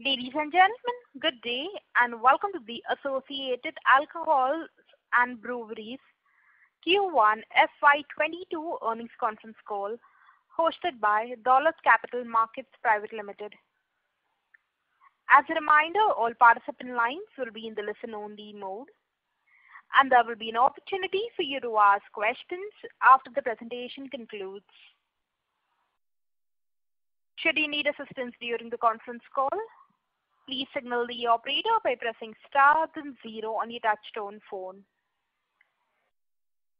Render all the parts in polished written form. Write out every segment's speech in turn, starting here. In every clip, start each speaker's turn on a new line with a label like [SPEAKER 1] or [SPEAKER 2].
[SPEAKER 1] Ladies and gentlemen, good day and welcome to the Associated Alcohols and Breweries Q1 FY22 earnings conference call hosted by Dolat Capital Markets Private Limited. As a reminder, all participant lines will be in the listen-only mode, and there will be an opportunity for you to ask questions after the presentation concludes. Should you need assistance during the conference call, please signal the operator by pressing star then 0 on your touchtone phone.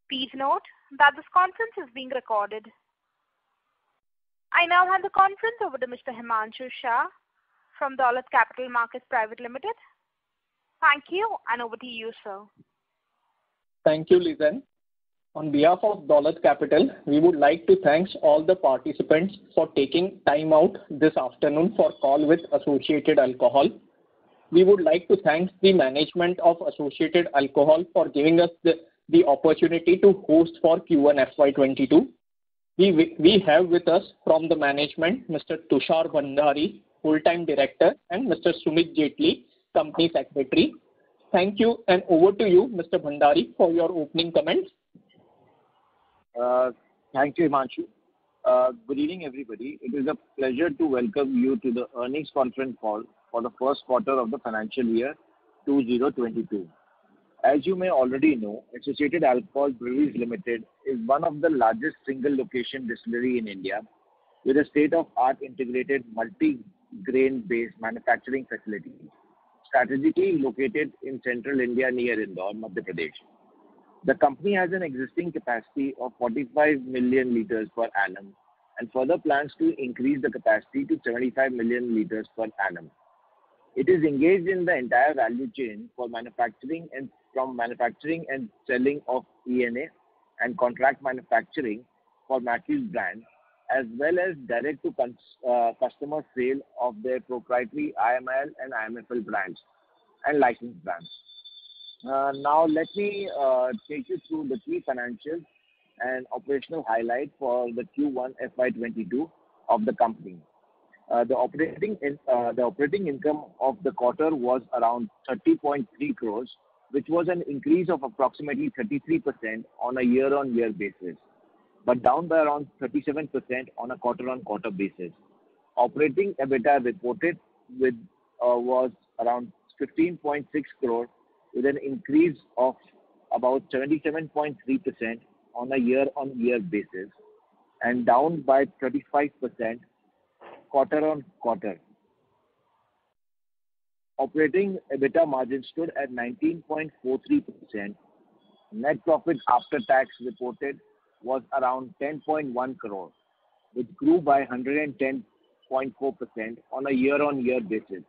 [SPEAKER 1] Please note that this conference is being recorded. I now hand the conference over to Mr. Himanshu Shah from Dolat Capital Markets Private Limited. Thank you, and over to you, sir.
[SPEAKER 2] Thank you, Lizanne. On behalf of Dolat Capital, we would like to thank all the participants for taking time out this afternoon for call with Associated Alcohol. We would like to thank the management of Associated Alcohol for giving us the opportunity to host for Q1 FY22. We have with us from the management Mr. Tushar Bhandari, Full-Time Director, and Mr. Sumit Jetli, Company Secretary. Thank you, and over to you, Mr. Bhandari, for your opening comments.
[SPEAKER 3] Thank you, Himanshu. Good evening, everybody. It is a pleasure to welcome you to the earnings conference call for the first quarter of the financial year 2022. As you may already know, Associated Alcohol Breweries Limited is one of the largest single-location distillery in India with a state-of-art integrated multi-grain-based manufacturing facility strategically located in central India near Indore, Madhya Pradesh. The company has an existing capacity of 45 million liters per annum and further plans to increase the capacity to 75 million liters per annum. It is engaged in the entire value chain for manufacturing and selling of ENA and contract manufacturing for Matthews brand, as well as direct to customer sale of their proprietary IMIL and IMFL brands and licensed brands. Now let me take you through the key financials and operational highlights for the Q1 FY22 of the company. The operating income of the quarter was around 30.3 crores, which was an increase of approximately 33% on a year-on-year basis, but down by around 37% on a quarter-on-quarter basis. Operating EBITDA reported was around 15.6 crores, with an increase of about 77.3% on a year-on-year basis and down by 35% quarter-on-quarter. Operating EBITDA margin stood at 19.43%. Net profit after tax reported was around 10.1 crore, which grew by 110.4% on a year-on-year basis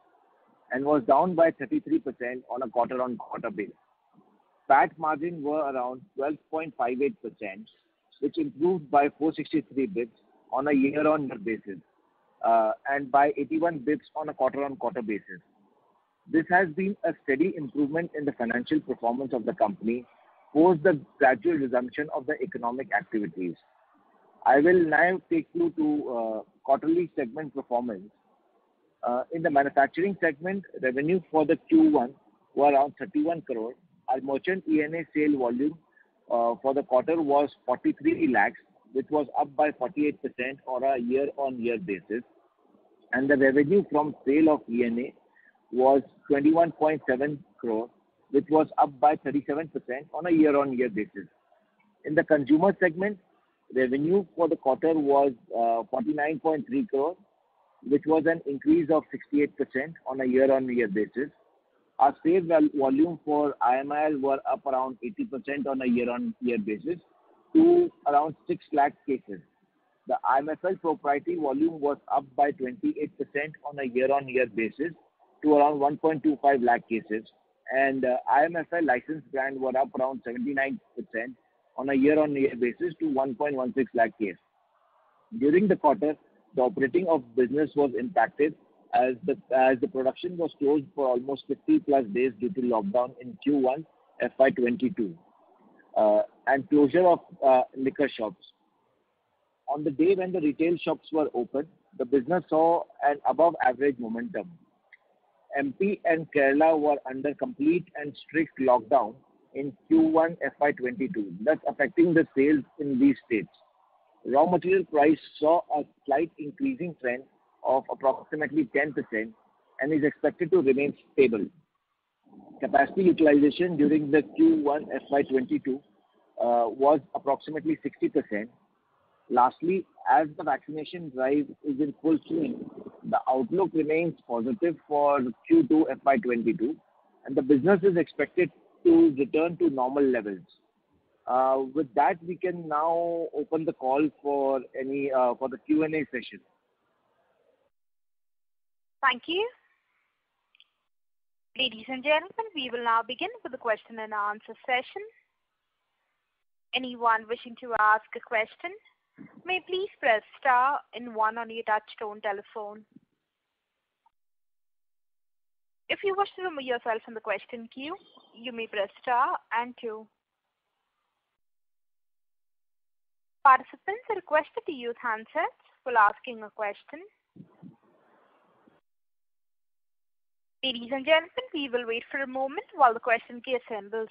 [SPEAKER 3] and was down by 33% on a quarter-on-quarter basis. PAT margin were around 12.58%, which improved by 463 bps on a year-on-year basis and by 81 bps on a quarter-on-quarter basis. This has been a steady improvement in the financial performance of the company post the gradual resumption of the economic activities. I will now take you to quarterly segment performance. In the manufacturing segment, revenue for the Q1 were around 31 crore. Our merchant ENA sale volume for the quarter was 43 lakhs, which was up by 48% on a year-on-year basis. And the revenue from sale of ENA was 21.7 crore, which was up by 37% on a year-on-year basis. In the consumer segment, revenue for the quarter was 49.3 crore, which was an increase of 68% on a year-on-year basis. Our sales volume for IMIL were up around 80% on a year-on-year basis to around 6 lakh cases. The IMFL proprietary volume was up by 28% on a year-on-year basis to around 1.25 lakh cases, and IMFL licensed brand were up around 79% on a year-on-year basis to 1.16 lakh cases. During the quarter, the operating of business was impacted as the production was closed for almost 50 plus days due to lockdown in Q1 FY22 and closure of liquor shops. On the day when the retail shops were open, the business saw an above average momentum. MP and Kerala were under complete and strict lockdown in Q1 FY22, thus affecting the sales in these states. Raw material price saw a slight increasing trend of approximately 10% and is expected to remain stable. Capacity utilization during the Q1 FY22 was approximately 60%. Lastly, as the vaccination drive is in full swing, the outlook remains positive for Q2 FY22, and the business is expected to return to normal levels. With that, we can now open the call for the Q&A session.
[SPEAKER 1] Thank you. Ladies and gentlemen, we will now begin with the question and answer session. Anyone wishing to ask a question may please press star and 1 on your touchtone telephone. If you wish to remove yourself from the question queue, you may press star and 2. Participants are requested to use handsets while asking a question. Ladies and gentlemen, we will wait for a moment while the question queue assembles.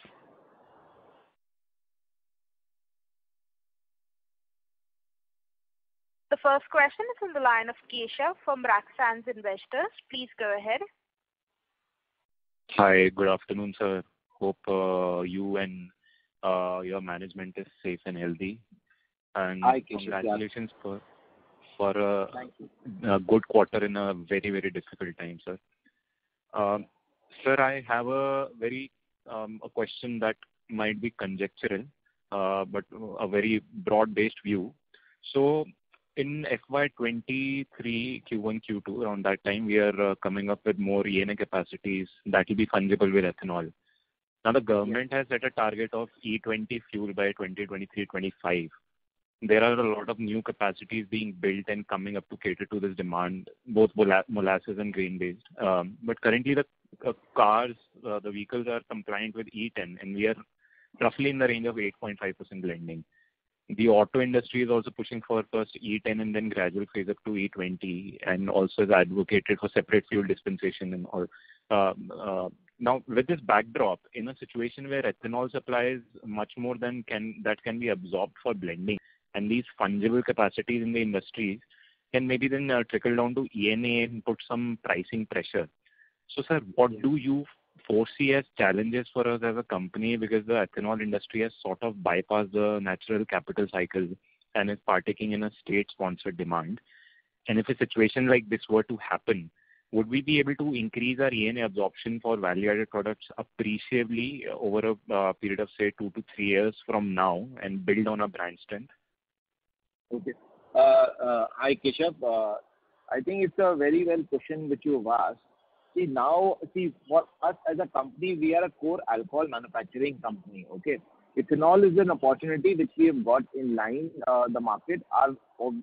[SPEAKER 1] The first question is on the line of Keshav from Raxans Investors. Please go ahead.
[SPEAKER 4] Hi, good afternoon, sir. Hope you and your management is safe and healthy. And
[SPEAKER 3] Hi, Keshav.
[SPEAKER 4] Congratulations for
[SPEAKER 3] Thank you.
[SPEAKER 4] a good quarter in a very, very difficult time, sir. Sir, I have a question that might be conjectural, but a very broad-based view. So, in FY23, Q1, Q2, around that time, we are coming up with more ENA capacities that will be fungible with ethanol. Now, the government has set a target of E20 fuel by 2023-25. There are a lot of new capacities being built and coming up to cater to this demand, both molasses and grain-based. But currently, the vehicles are compliant with E10, and we are roughly in the range of 8.5% blending. The auto industry is also pushing for first E10 and then gradual phase up to E20, and also has advocated for separate fuel dispensation and all. Now, with this backdrop, in a situation where ethanol supply is much more than that can be absorbed for blending, and these fungible capacities in the industries can maybe then trickle down to ENA and put some pricing pressure. So, sir, what do you foresee as challenges for us as a company, because the ethanol industry has sort of bypassed the natural capital cycle and is partaking in a state-sponsored demand? And if a situation like this were to happen, would we be able to increase our ENA absorption for value-added products appreciably over a period of, say, 2 to 3 years from now and build on a brand strength?
[SPEAKER 3] Okay. Hi, Keshav. I think it's a very well question which you've asked. For us as a company, we are a core alcohol manufacturing company, okay? Ethanol is an opportunity which we have got in line the market. Our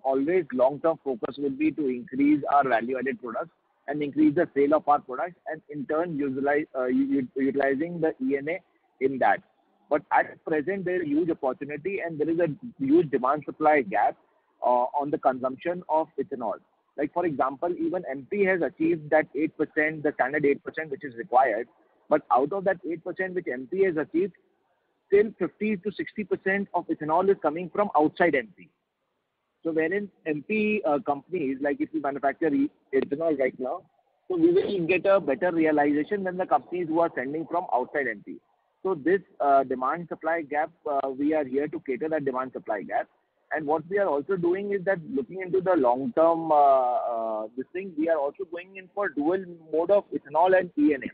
[SPEAKER 3] always long-term focus will be to increase our value-added products and increase the sale of our products, and in turn utilizing the ENA in that. But at present, there is a huge opportunity and there is a huge demand-supply gap on the consumption of ethanol. Like, for example, even MP has achieved that 8%, the standard 8% which is required. But out of that 8% which MP has achieved, still 50 to 60% of ethanol is coming from outside MP. So wherein MP companies, like if we manufacture ethanol right now, so we will get a better realization than the companies who are sending from outside MP. So this demand-supply gap, we are here to cater that demand-supply gap. And what we are also doing is that looking into the long-term we are also going in for dual mode of ethanol and ENA.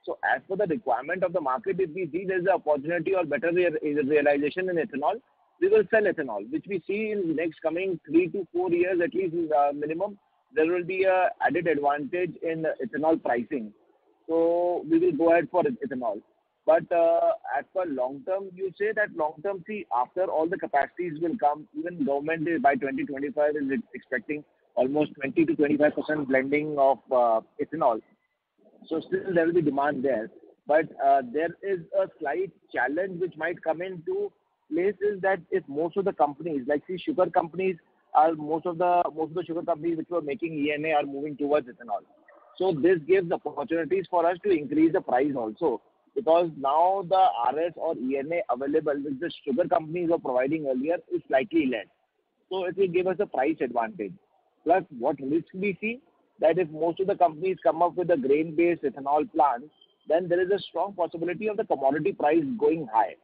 [SPEAKER 3] So as per the requirement of the market, if we see there is an opportunity or better realization in ethanol, we will sell ethanol, which we see in the next coming 3 to 4 years at least minimum. There will be a added advantage in ethanol pricing. So we will go ahead for ethanol. But as per long term, you say that long term, after all the capacities will come, even government by 2025 is expecting almost 20 to 25% blending of ethanol. So still there will be demand there. But there is a slight challenge which might come into place is that if most of the companies, like sugar companies, most of the sugar companies which were making ENA are moving towards ethanol. So this gives opportunities for us to increase the price also, because now the RS or ENA available which the sugar companies were providing earlier is slightly less. So it will give us a price advantage. Plus, what risk we see, that if most of the companies come up with a grain-based ethanol plant, then there is a strong possibility of the commodity price going high.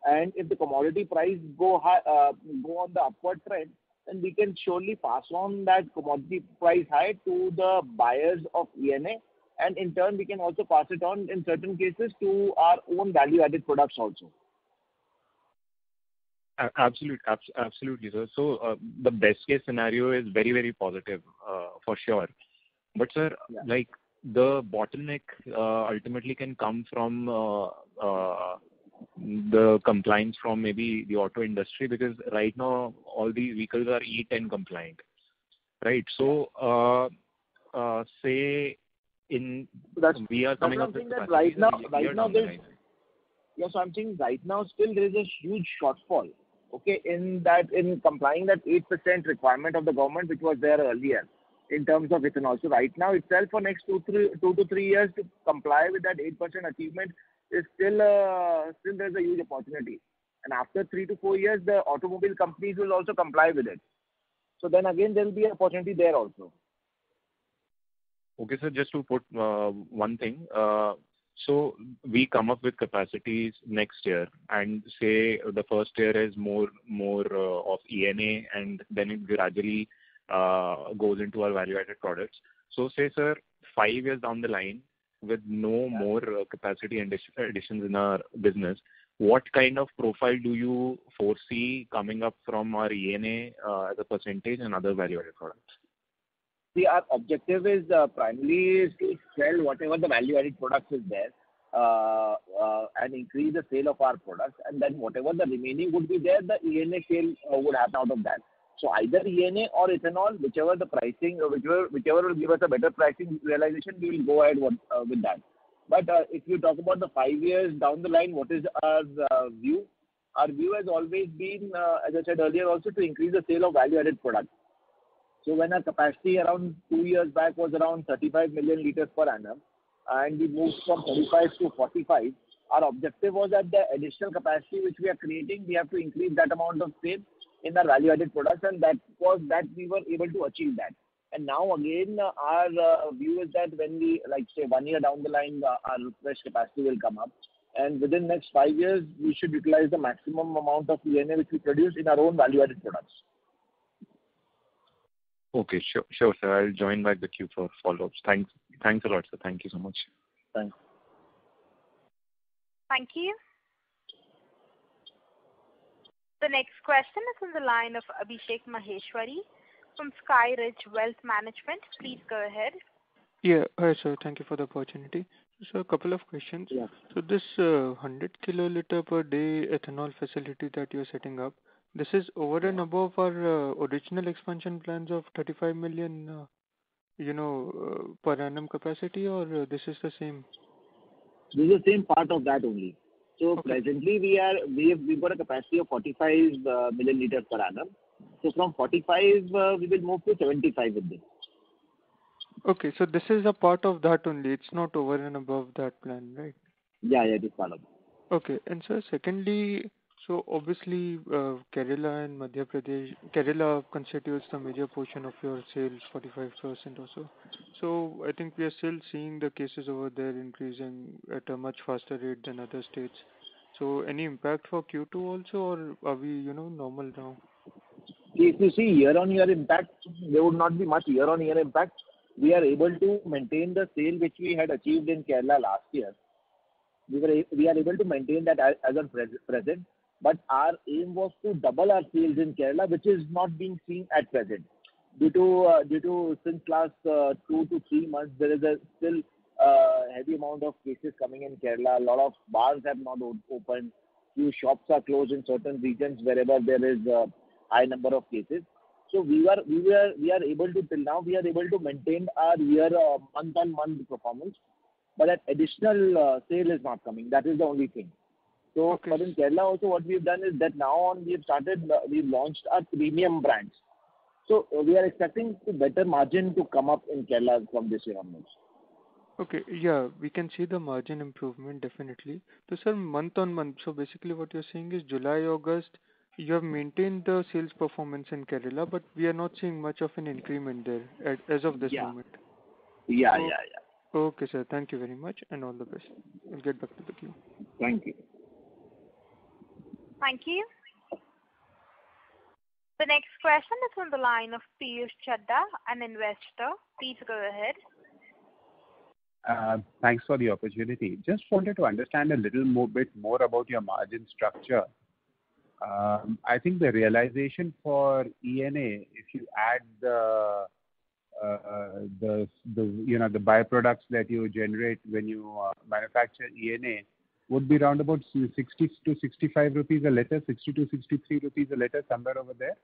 [SPEAKER 3] And if the commodity price go on the upward trend, then we can surely pass on that commodity price high to the buyers of ENA, and in turn we can also pass it on in certain cases to our own value-added products also.
[SPEAKER 4] Absolutely, sir. So the best case scenario is very, very positive for sure. But sir, like the bottleneck ultimately can come from the compliance from maybe the auto industry, because right now all these vehicles are E10 compliant, right? So say we are coming up with
[SPEAKER 3] that right now there's, yes, I'm saying right now still there is a huge shortfall, okay, in complying that 8% requirement of the government which was there earlier in terms of ethanol. So right now itself for next 2 to 3 years to comply with that 8% achievement is still there's a huge opportunity. And after 3 to 4 years, the automobile companies will also comply with it. So then again, there will be an opportunity there also.
[SPEAKER 4] Okay, sir, just to put one thing. So we come up with capacities next year, and say the first year is more of ENA, and then it gradually goes into our value-added products. So say, sir, 5 years down the line, with no more capacity additions in our business, what kind of profile do you foresee coming up from our ENA as a percentage and other value-added products?
[SPEAKER 3] See, our objective is primarily to sell whatever the value-added products is there and increase the sale of our products, and then whatever the remaining would be there, the ENA sale would happen out of that. So either ENA or ethanol, whichever the pricing, whichever will give us a better pricing realization, we will go ahead with that. But if you talk about the 5 years down the line, what is our view? Our view has always been, as I said earlier, also to increase the sale of value-added products. So when our capacity around 2 years back was around 35 million liters per annum, and we moved from 35 to 45, our objective was that the additional capacity which we are creating, we have to increase that amount of sales in our value-added products, and that we were able to achieve that. And now again, our view is that when we, like say 1 year down the line, our fresh capacity will come up, and within next 5 years, we should utilize the maximum amount of ENA which we produce in our own value-added products.
[SPEAKER 4] Okay, sure, sir. I'll join back the queue for follow-ups. Thanks a lot, sir. Thank you so much.
[SPEAKER 3] Thanks.
[SPEAKER 1] Thank you. The next question is on the line of Abhishek Maheshwari from Skyridge Wealth Management. Please go ahead.
[SPEAKER 5] Yeah, hi sir. Thank you for the opportunity. So a couple of questions.
[SPEAKER 3] Yeah.
[SPEAKER 5] So this 100 kiloliter per day ethanol facility that you're setting up, this is over and above our original expansion plans of 35 million, per annum capacity, or this is the same?
[SPEAKER 3] This is the same part of that only. So
[SPEAKER 5] Okay.
[SPEAKER 3] presently we've got a capacity of 45 million liters per annum. So from 45 we will move to 75 with this.
[SPEAKER 5] Okay, so this is a part of that only. It's not over and above that plan, right?
[SPEAKER 3] Yeah, it is part of it.
[SPEAKER 5] Okay, and sir, secondly, so obviously Kerala and Madhya Pradesh, Kerala constitutes the major portion of your sales, 45% or so. So I think we are still seeing the cases over there increasing at a much faster rate than other states. So any impact for Q2 also, or are we, normal now?
[SPEAKER 3] If you see year-on-year impact, there would not be much year-on-year impact. We are able to maintain the sale which we had achieved in Kerala last year. We are able to maintain that as of present, but our aim was to double our sales in Kerala, which is not being seen at present. Due to since last 2 to 3 months, there is a still heavy amount of cases coming in Kerala. A lot of bars have not opened. Few shops are closed in certain regions wherever there is a high number of cases. So we are able to, till now, we are able to maintain our year month-on-month performance, but that additional sale is not coming. That is the only thing. So
[SPEAKER 5] Okay.
[SPEAKER 3] but in Kerala also what we've done is that now on we've launched our premium brands. So we are expecting a better margin to come up in Kerala from this year onwards.
[SPEAKER 5] Okay, yeah, we can see the margin improvement definitely. So, sir, month on month, so basically what you're saying is July, August, you have maintained the sales performance in Kerala, but we are not seeing much of an increment there as of this
[SPEAKER 3] Yeah.
[SPEAKER 5] moment.
[SPEAKER 3] Yeah,
[SPEAKER 5] So,
[SPEAKER 3] yeah.
[SPEAKER 5] okay, sir, thank you very much and all the best. I'll get back to the queue.
[SPEAKER 3] Thank you.
[SPEAKER 1] Thank you. The next question is on the line of Piyush Chadda, an investor. Please go ahead.
[SPEAKER 6] Thanks for the opportunity. Just wanted to understand a little bit more about your margin structure. I think the realization for ENA, if you add the byproducts that you generate when you manufacture ENA, would be around about 60 to 65 rupees a litre, 60 to 63 rupees a litre, somewhere over there.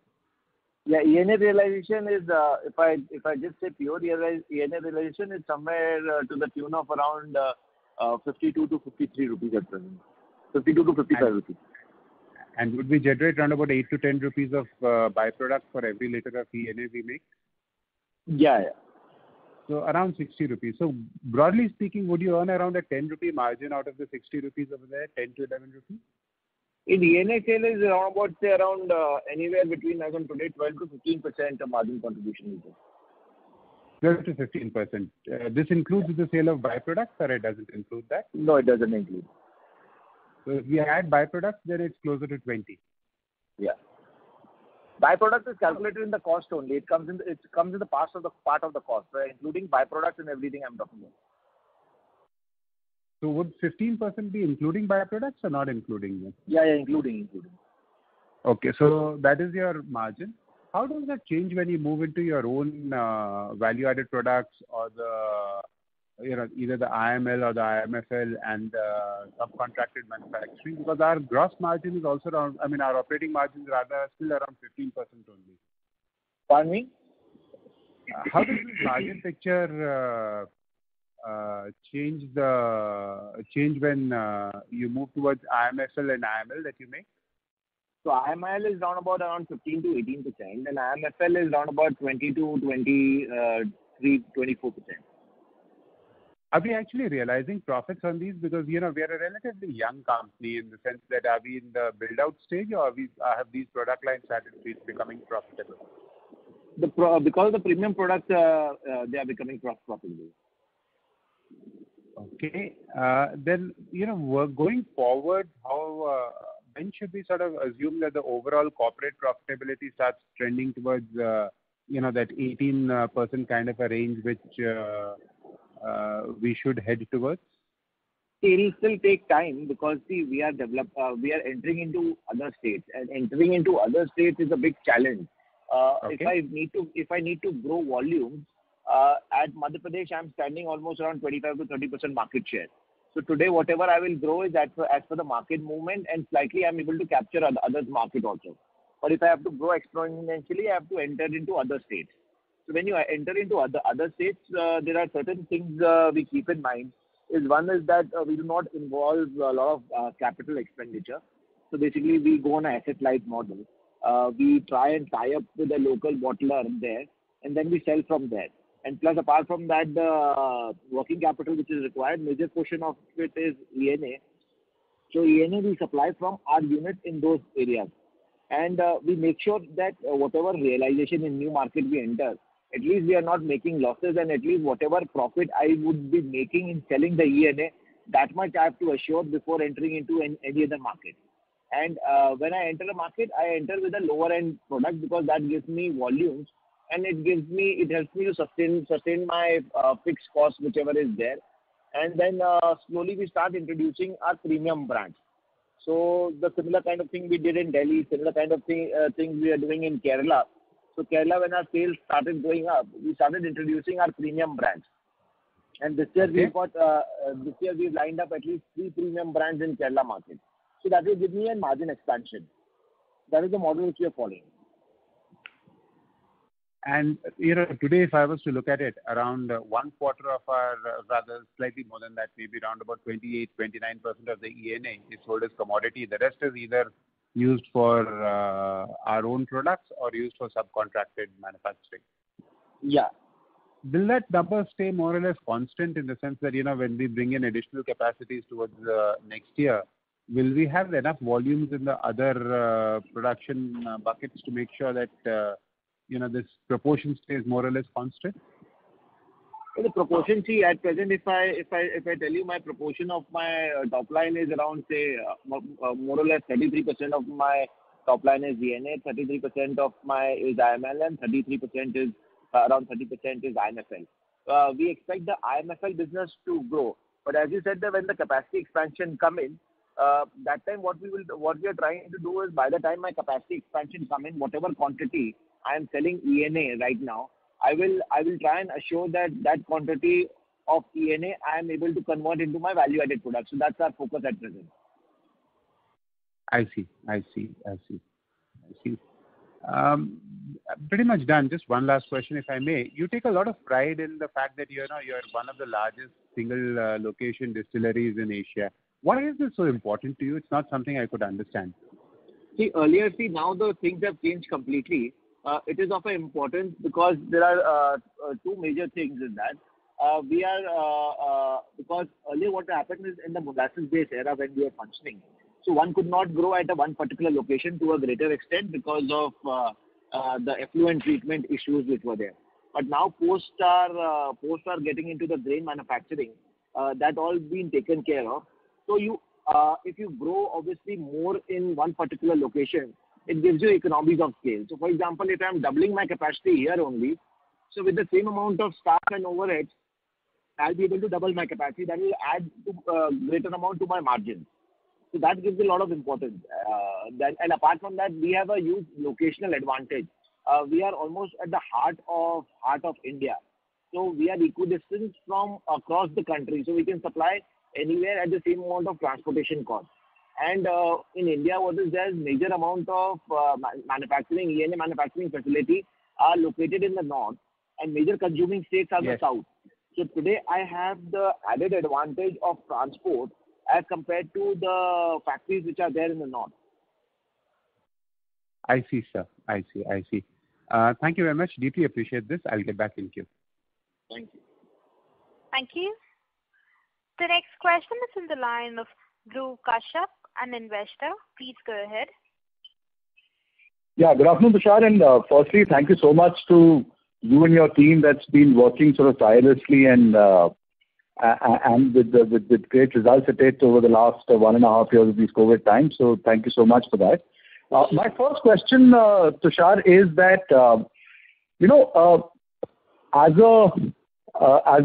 [SPEAKER 3] Yeah, ENA realization is, if I just say pure ENA realization is somewhere to the tune of around 52 to 53 rupees at present. 52 to 55 rupees.
[SPEAKER 6] And would we generate around about 8 to 10 rupees of byproduct for every litre of ENA we make?
[SPEAKER 3] Yeah, yeah.
[SPEAKER 6] So around 60 rupees. So broadly speaking, would you earn around a 10 rupee margin out of the 60 rupees over there, 10 to 11 rupees?
[SPEAKER 3] In ENA sale is around about, say, around anywhere between, as on today, 12 to 15% of margin contribution.
[SPEAKER 6] 12 to 15%. This includes the sale of byproducts, or it doesn't include that?
[SPEAKER 3] No, it doesn't include.
[SPEAKER 6] So if we add byproducts, then it's closer to 20.
[SPEAKER 3] Yeah. Byproduct is calculated in the cost only. It comes in the part of the cost, right? Including byproducts and everything I'm talking about.
[SPEAKER 6] So would 15% be including byproducts or not including them?
[SPEAKER 3] Yeah, including.
[SPEAKER 6] Okay, so that is your margin. How does that change when you move into your own value-added products or either the IML or the IMFL and subcontracted manufacturing? Because our gross margin is also around, our operating margin is rather still around 15% only.
[SPEAKER 3] Pardon me?
[SPEAKER 6] How does this margin picture change when you move towards IMFL and IML that you make?
[SPEAKER 3] So IML is around 15 to 18%, and IMFL is around about 20 to 24%.
[SPEAKER 6] Are we actually realizing profits on these? Because we are a relatively young company in the sense that are we in the build-out stage, or have these product lines started becoming profitable?
[SPEAKER 3] Because the premium products, they are becoming profitable.
[SPEAKER 6] Okay. Then, going forward, when should we sort of assume that the overall corporate profitability starts trending towards, that 18% kind of a range which we should head towards?
[SPEAKER 3] It will still take time because, see, we are entering into other states, and entering into other states is a big challenge.
[SPEAKER 6] Okay.
[SPEAKER 3] If I need to grow volumes, at Madhya Pradesh, I'm standing almost around 25 to 30% market share. So today, whatever I will grow is as per the market movement, and slightly I'm able to capture others' market also. But if I have to grow exponentially, I have to enter into other states. So when you enter into other states, there are certain things we keep in mind. One is that we do not involve a lot of capital expenditure. So basically, we go on an asset-light model. We try and tie up with a local bottler there, and then we sell from there. And plus, apart from that, the working capital which is required, major portion of it is ENA. So ENA we supply from our unit in those areas. And we make sure that whatever realization in new market we enter, at least we are not making losses, and at least whatever profit I would be making in selling the ENA, that much I have to assure before entering into any other market. And when I enter a market, I enter with a lower end product because that gives me volumes, and it helps me to sustain my fixed cost, whichever is there. And then slowly we start introducing our premium brands. So the similar kind of thing we did in Delhi, similar kind of thing we are doing in Kerala. So Kerala, when our sales started going up, we started introducing our premium brands. And this year we've lined up at least 3 premium brands in Kerala market. So that will give me a margin expansion. That is the model which we are following.
[SPEAKER 6] And, today if I was to look at it, around 1/4 of our, rather slightly more than that, maybe around about 28-29% of the ENA is sold as commodity. The rest is either used for our own products or used for subcontracted manufacturing?
[SPEAKER 3] Yeah.
[SPEAKER 6] Will that number stay more or less constant in the sense that, when we bring in additional capacities towards next year, will we have enough volumes in the other production buckets to make sure that, this proportion stays more or less constant?
[SPEAKER 3] The proportion, see, at present, if I tell you my proportion of my top line is around, say, more or less 33% of my top line is ENA, 33% of my is IML, and 33% is around 30% is IMFL. We expect the IMFL business to grow, but as you said, that when the capacity expansion come in, that time what we are trying to do is, by the time my capacity expansion come in, whatever quantity I am selling ENA right now, I will try and assure that quantity of ENA I am able to convert into my value-added products. So that's our focus at present.
[SPEAKER 6] I see. Pretty much done. Just one last question, if I may. You take a lot of pride in the fact that you're one of the largest single location distilleries in Asia. Why is this so important to you? It's not something I could understand.
[SPEAKER 3] Now the things have changed completely. It is of importance because there are two major things in that. Because earlier what happened is, in the molasses-based era when we were functioning, so one could not grow at one particular location to a greater extent because of the effluent treatment issues which were there. But now post are getting into the grain manufacturing, that all been taken care of. So if you grow obviously more in one particular location, it gives you economies of scale. So for example, if I am doubling my capacity here only, so with the same amount of staff and overheads, I'll be able to double my capacity. That will add to greater amount to my margin. So that gives a lot of importance. And apart from that, we have a huge locational advantage. We are almost at the heart of India. So we are equidistant from across the country. So we can supply anywhere at the same amount of transportation cost. And in India, there's major amount of manufacturing, ENA manufacturing facility are located in the north, and major consuming states are the south. So today I have the added advantage of transport as compared to the factories which are there in the north.
[SPEAKER 6] I see, sir. I see. Thank you very much. Deeply appreciate this. I'll get back in queue.
[SPEAKER 3] Thank you.
[SPEAKER 1] Thank you. The next question is in the line of Dhruv Kashyap, an investor. Please go ahead.
[SPEAKER 7] Yeah, good afternoon, Tushar. And firstly, thank you so much to you and your team that's been working sort of tirelessly and with great results at it over the last 1.5 years of these COVID times. So thank you so much for that. My first question, Tushar, is that as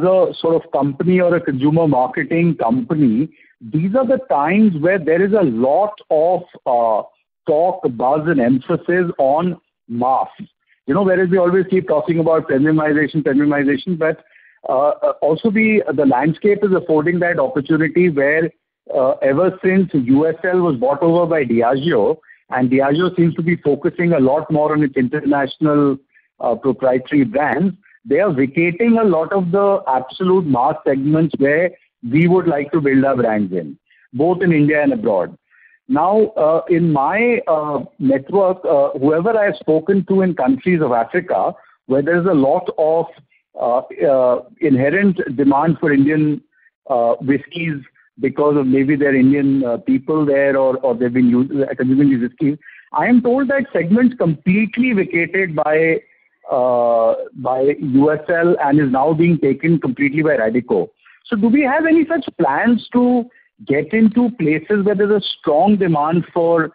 [SPEAKER 7] a sort of company or a consumer marketing company, these are the times where there is a lot of talk, buzz, and emphasis on mass. Whereas we always keep talking about premiumization, but also the landscape is affording that opportunity where ever since USL was bought over by Diageo, and Diageo seems to be focusing a lot more on its international proprietary brands, they are vacating a lot of the absolute mass segments where we would like to build our brands in, both in India and abroad. Now, in my network, whoever I have spoken to in countries of Africa, where there is a lot of inherent demand for Indian whiskies because of maybe their Indian people there or they've been consuming these whiskies, I am told that segment's completely vacated by USL and is now being taken completely by Radico. So do we have any such plans to get into places where there's a strong demand for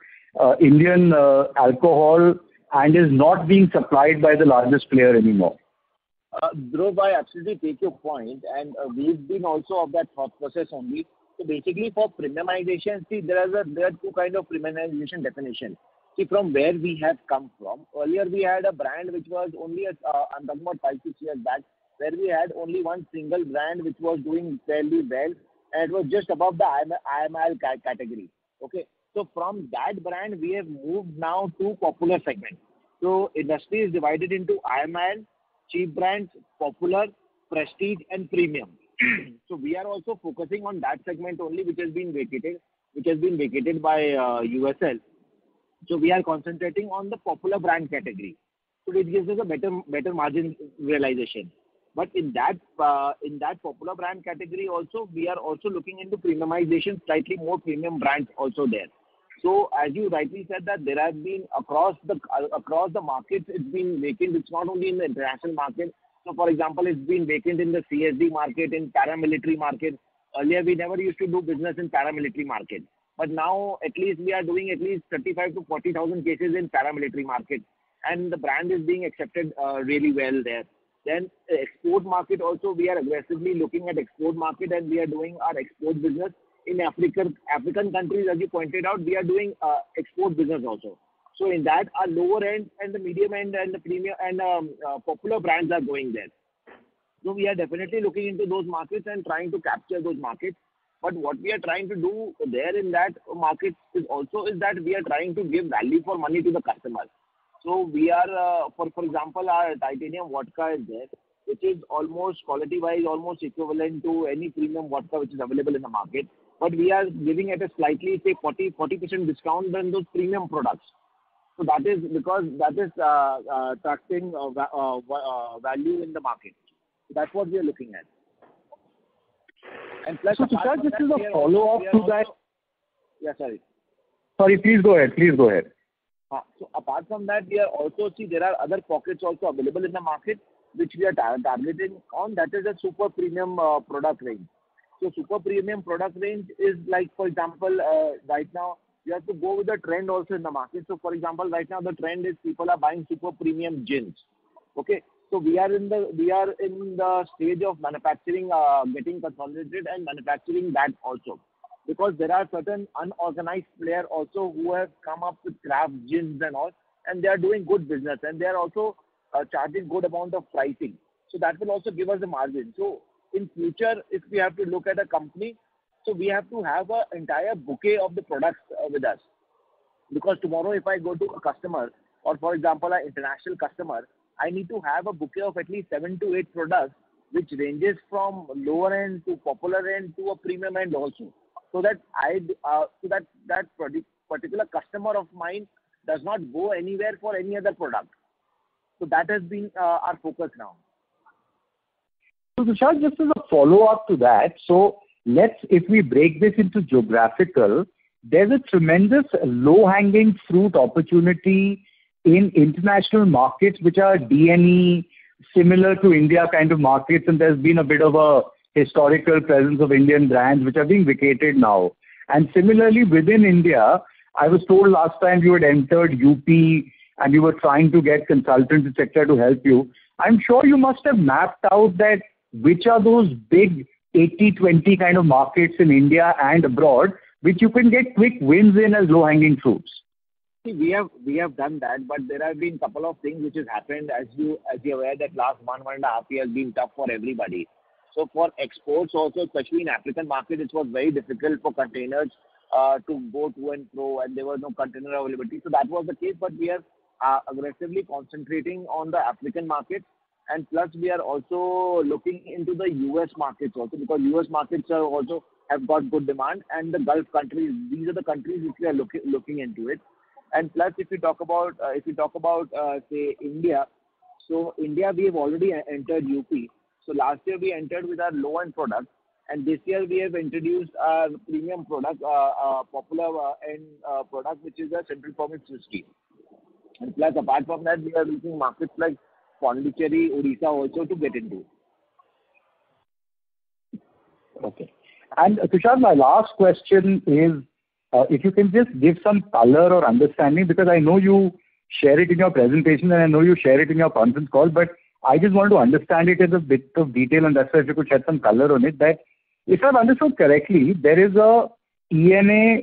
[SPEAKER 7] Indian alcohol and is not being supplied by the largest player anymore?
[SPEAKER 3] Dhruv, I absolutely take your point, and we've been also of that thought process only. So basically for premiumization, see, there are two kind of premiumization definition. See, from where we have come from. Earlier we had a brand which was only, I'm talking about 5-6 years back, where we had only one single brand which was doing fairly well, and it was just above the IML category. Okay, so from that brand we have moved now to popular segment. So industry is divided into IML, cheap brands, popular, prestige, and premium. So we are also focusing on that segment only, which has been vacated by USL. So we are concentrating on the popular brand category. So it gives us a better margin realization. But in that popular brand category also, we are also looking into premiumization, slightly more premium brands also there. So as you rightly said that there have been across the markets, it's been vacant. It's not only in the international market. So for example, it's been vacant in the CSD market, in paramilitary market. Earlier we never used to do business in paramilitary market. But now at least we are doing at least 35 to 40,000 cases in paramilitary market. And the brand is being accepted really well there. Then export market also, we are aggressively looking at export market, and we are doing our export business in African countries. As you pointed out, we are doing export business also. So in that, our lower end and the medium end and the premium and popular brands are going there. So we are definitely looking into those markets and trying to capture those markets. But what we are trying to do there in that market is that we are trying to give value for money to the customers. So we are, for example, our titanium vodka is there, which is almost quality-wise almost equivalent to any premium vodka which is available in the market. But we are giving it a slightly, say, 40% discount than those premium products. So that is because that is attracting value in the market. So that's what we are looking at. And plus,
[SPEAKER 7] so Tushar, this is a follow-up to that.
[SPEAKER 3] Yeah, sorry.
[SPEAKER 7] Sorry, please go ahead.
[SPEAKER 3] So apart from that, we are also there are other pockets also available in the market which we are targeting on. That is a super premium product range. So super premium product range is like, for example, right now you have to go with the trend also in the market. So for example, right now the trend is people are buying super premium gins. Okay, so we are in the stage of manufacturing, getting consolidated and manufacturing that also. Because there are certain unorganized players also who have come up with craft gins and all, and they are doing good business, and they are also charging good amount of pricing. So that will also give us a margin. So in future, if we have to look at a company, so we have to have an entire bouquet of the products with us. Because tomorrow if I go to a customer, or for example an international customer, I need to have a bouquet of at least 7 to 8 products, which ranges from lower end to popular end to a premium end also. So that that particular customer of mine does not go anywhere for any other product. So that has been our focus now.
[SPEAKER 7] So Tushar, just as a follow-up to that, so if we break this into geographical, there's a tremendous low-hanging fruit opportunity in international markets which are DNE, similar to India kind of markets, and there's been a bit of a historical presence of Indian brands which are being vacated now. And similarly within India, I was told last time you had entered UP and you were trying to get consultants, etc. to help you. I'm sure you must have mapped out that which are those big 80-20 kind of markets in India and abroad which you can get quick wins in as low-hanging fruits.
[SPEAKER 3] See, we have done that, but there have been a couple of things which has happened. As you're aware that last 1.5 years has been tough for everybody. So for exports also, especially in African market, it was very difficult for containers to go to and fro, and there was no container availability. So that was the case, but we are aggressively concentrating on the African market, and plus we are also looking into the US markets also, because US markets are also have got good demand, and the Gulf countries, these are the countries which we are looking into it. And plus, if you talk about say India, so India we have already entered UP. So last year we entered with our low-end product, and this year we have introduced our premium product, popular end product, which is a Central Province whiskey. And plus, apart from that, we are looking markets like Pondicherry, Odisha also to get into.
[SPEAKER 7] Okay. And Tushar, my last question is, if you can just give some color or understanding, because I know you share it in your presentation and I know you share it in your conference call, but I just want to understand it in a bit of detail, and that's why if you could shed some color on it, that if I've understood correctly, there is a ENA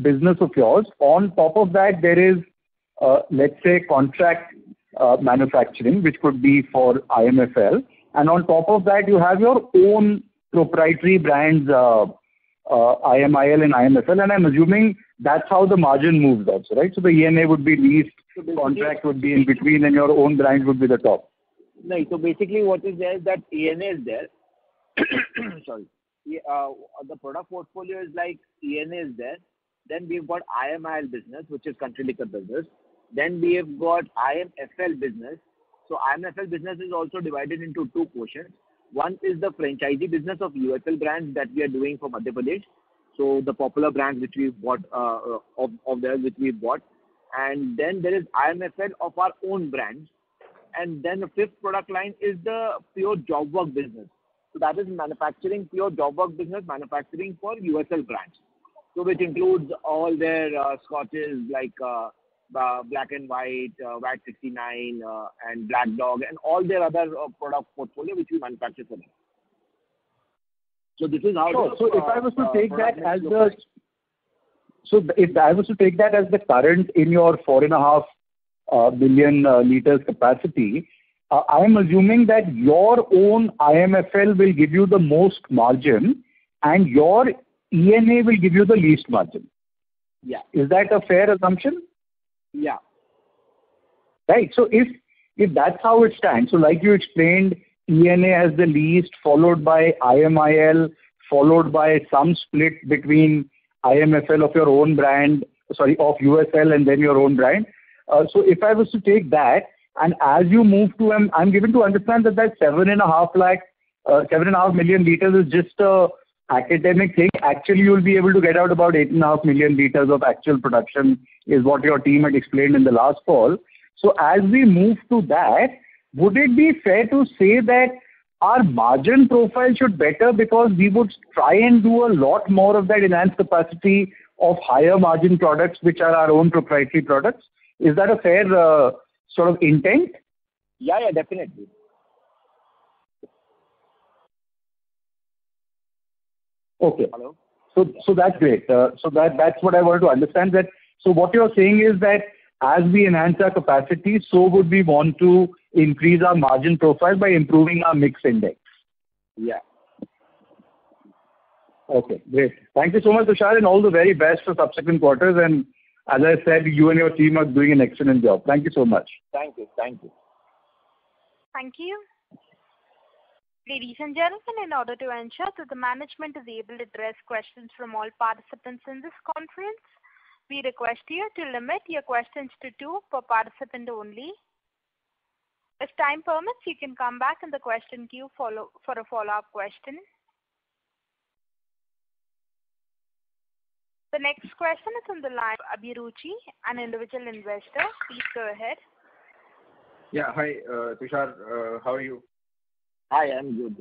[SPEAKER 7] business of yours. On top of that, there is, let's say, contract manufacturing, which could be for IMFL. And on top of that, you have your own proprietary brands, IMIL and IMFL, and I'm assuming that's how the margin moves also, right? So the ENA would be least, contract would be in between, and your own brand would be the top.
[SPEAKER 3] No, so basically what is there is that ENA is there. Sorry. The product portfolio is like ENA is there, Then we've got IMIL business, which is country liquor business. Then we have got IMFL business. So IMFL business is also divided into two portions. One is the franchisee business of USL brands that we are doing for Madhya Pradesh. So the popular brands which we've bought, of theirs which we've bought. And then there is IMFL of our own brands. And then the fifth product line is the pure job work business. So that is manufacturing, pure job work business, manufacturing for USL brands. So which includes all their scotches like Black and White, VAT 69, and Black Dog, and all their other product portfolio which we manufacture for them. So this is how.
[SPEAKER 7] Sure. So if I was to take that as the, so if I was to take that as the current in your 4.5 billion liters capacity, I am assuming that your own IMFL will give you the most margin, and your ENA will give you the least margin.
[SPEAKER 3] Yeah.
[SPEAKER 7] Is that a fair assumption?
[SPEAKER 3] Yeah.
[SPEAKER 7] Right. So if that's how it stands, so like you explained, ENA has the least, followed by IMIL, followed by some split between IMFL of your own brand, sorry, of USL and then your own brand. So if I was to take that, and as you move to, I'm given to understand that 7.5 million liters is just a academic thing. Actually, you'll be able to get out about 8.5 million liters of actual production is what your team had explained in the last call. So as we move to that, would it be fair to say that our margin profile should better because we would try and do a lot more of that enhanced capacity of higher margin products which are our own proprietary products? Is that a fair sort of intent?
[SPEAKER 3] Yeah, definitely.
[SPEAKER 7] Okay.
[SPEAKER 3] Hello?
[SPEAKER 7] So that's great. So that's what I wanted to understand. That so what you're saying is that as we enhance our capacity, so would we want to increase our margin profile by improving our mix index.
[SPEAKER 3] Yeah.
[SPEAKER 7] Okay, great. Thank you so much, Tushar, and all the very best for subsequent quarters. And as I said, you and your team are doing an excellent job. Thank you so much.
[SPEAKER 3] Thank you.
[SPEAKER 1] Thank you. Ladies and gentlemen, in order to ensure that the management is able to address questions from all participants in this conference, we request you to limit your questions to 2 per participant only. If time permits, you can come back in the question queue for a follow-up question. The next question is on the line of Abhiruchi, an individual investor. Please go ahead.
[SPEAKER 8] Yeah, hi, Tushar. How are you?
[SPEAKER 3] Hi, I'm good.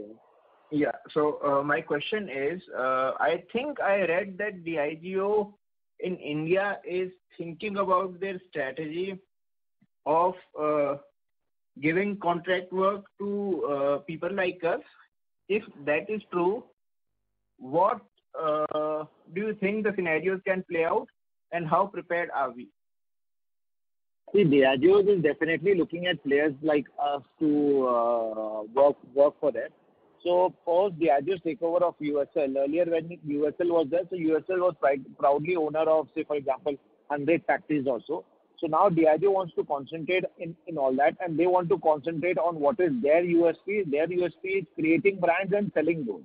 [SPEAKER 8] Yeah, so my question is, I think I read that Diageo in India is thinking about their strategy of giving contract work to people like us. If that is true, what do you think the scenarios can play out, and how prepared are we?
[SPEAKER 3] See, Diageo is definitely looking at players like us to work for them. So post Diageo's takeover of USL, earlier when USL was there, so USL was proudly owner of, say, for example, 100 factories also. So now Diageo wants to concentrate in all that, and they want to concentrate on what is their USP. Their USP is creating brands and selling those.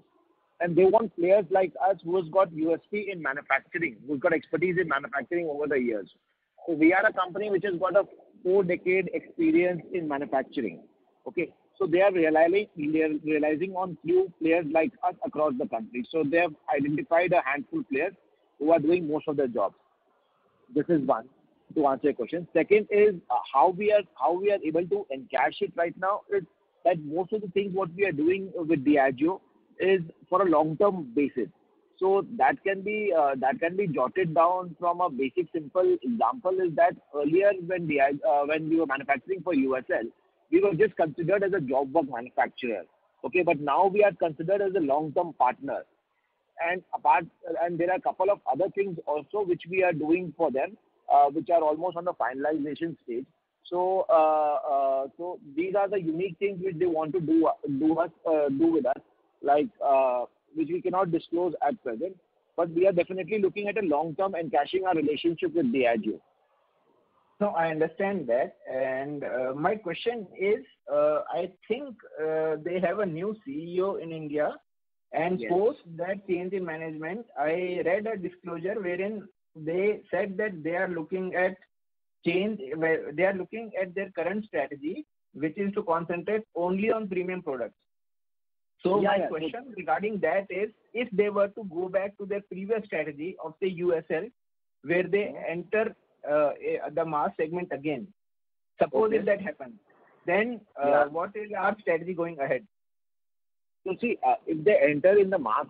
[SPEAKER 3] And they want players like us who has got USP in manufacturing, who's got expertise in manufacturing over the years. So we are a company which has got a 4-decade experience in manufacturing. Okay, so they are realizing on few players like us across the country. So they have identified a handful of players who are doing most of their jobs. This is one, to answer your question. Second is how we are able to encash it right now is that most of the things what we are doing with Diageo is for a long-term basis. So that can be jotted down from a basic simple example is that earlier when we were manufacturing for USL, we were just considered as a job work manufacturer. Okay, but now we are considered as a long-term partner. And there are a couple of other things also which we are doing for them, which are almost on the finalization stage. So these are the unique things which they want to do with us, like which we cannot disclose at present. But we are definitely looking at a long-term and cashing our relationship with Diageo.
[SPEAKER 8] No, I understand that. And my question is, I think they have a new CEO in India. And
[SPEAKER 3] Yes.
[SPEAKER 8] Post that change in management, I read a disclosure wherein they said that they are looking at they are looking at their current strategy, which is to concentrate only on premium products. So my question regarding that is, if they were to go back to their previous strategy of say USL, where they enter the mass segment again, suppose if that happens, then what is our strategy going ahead?
[SPEAKER 3] So see, if they enter in the mass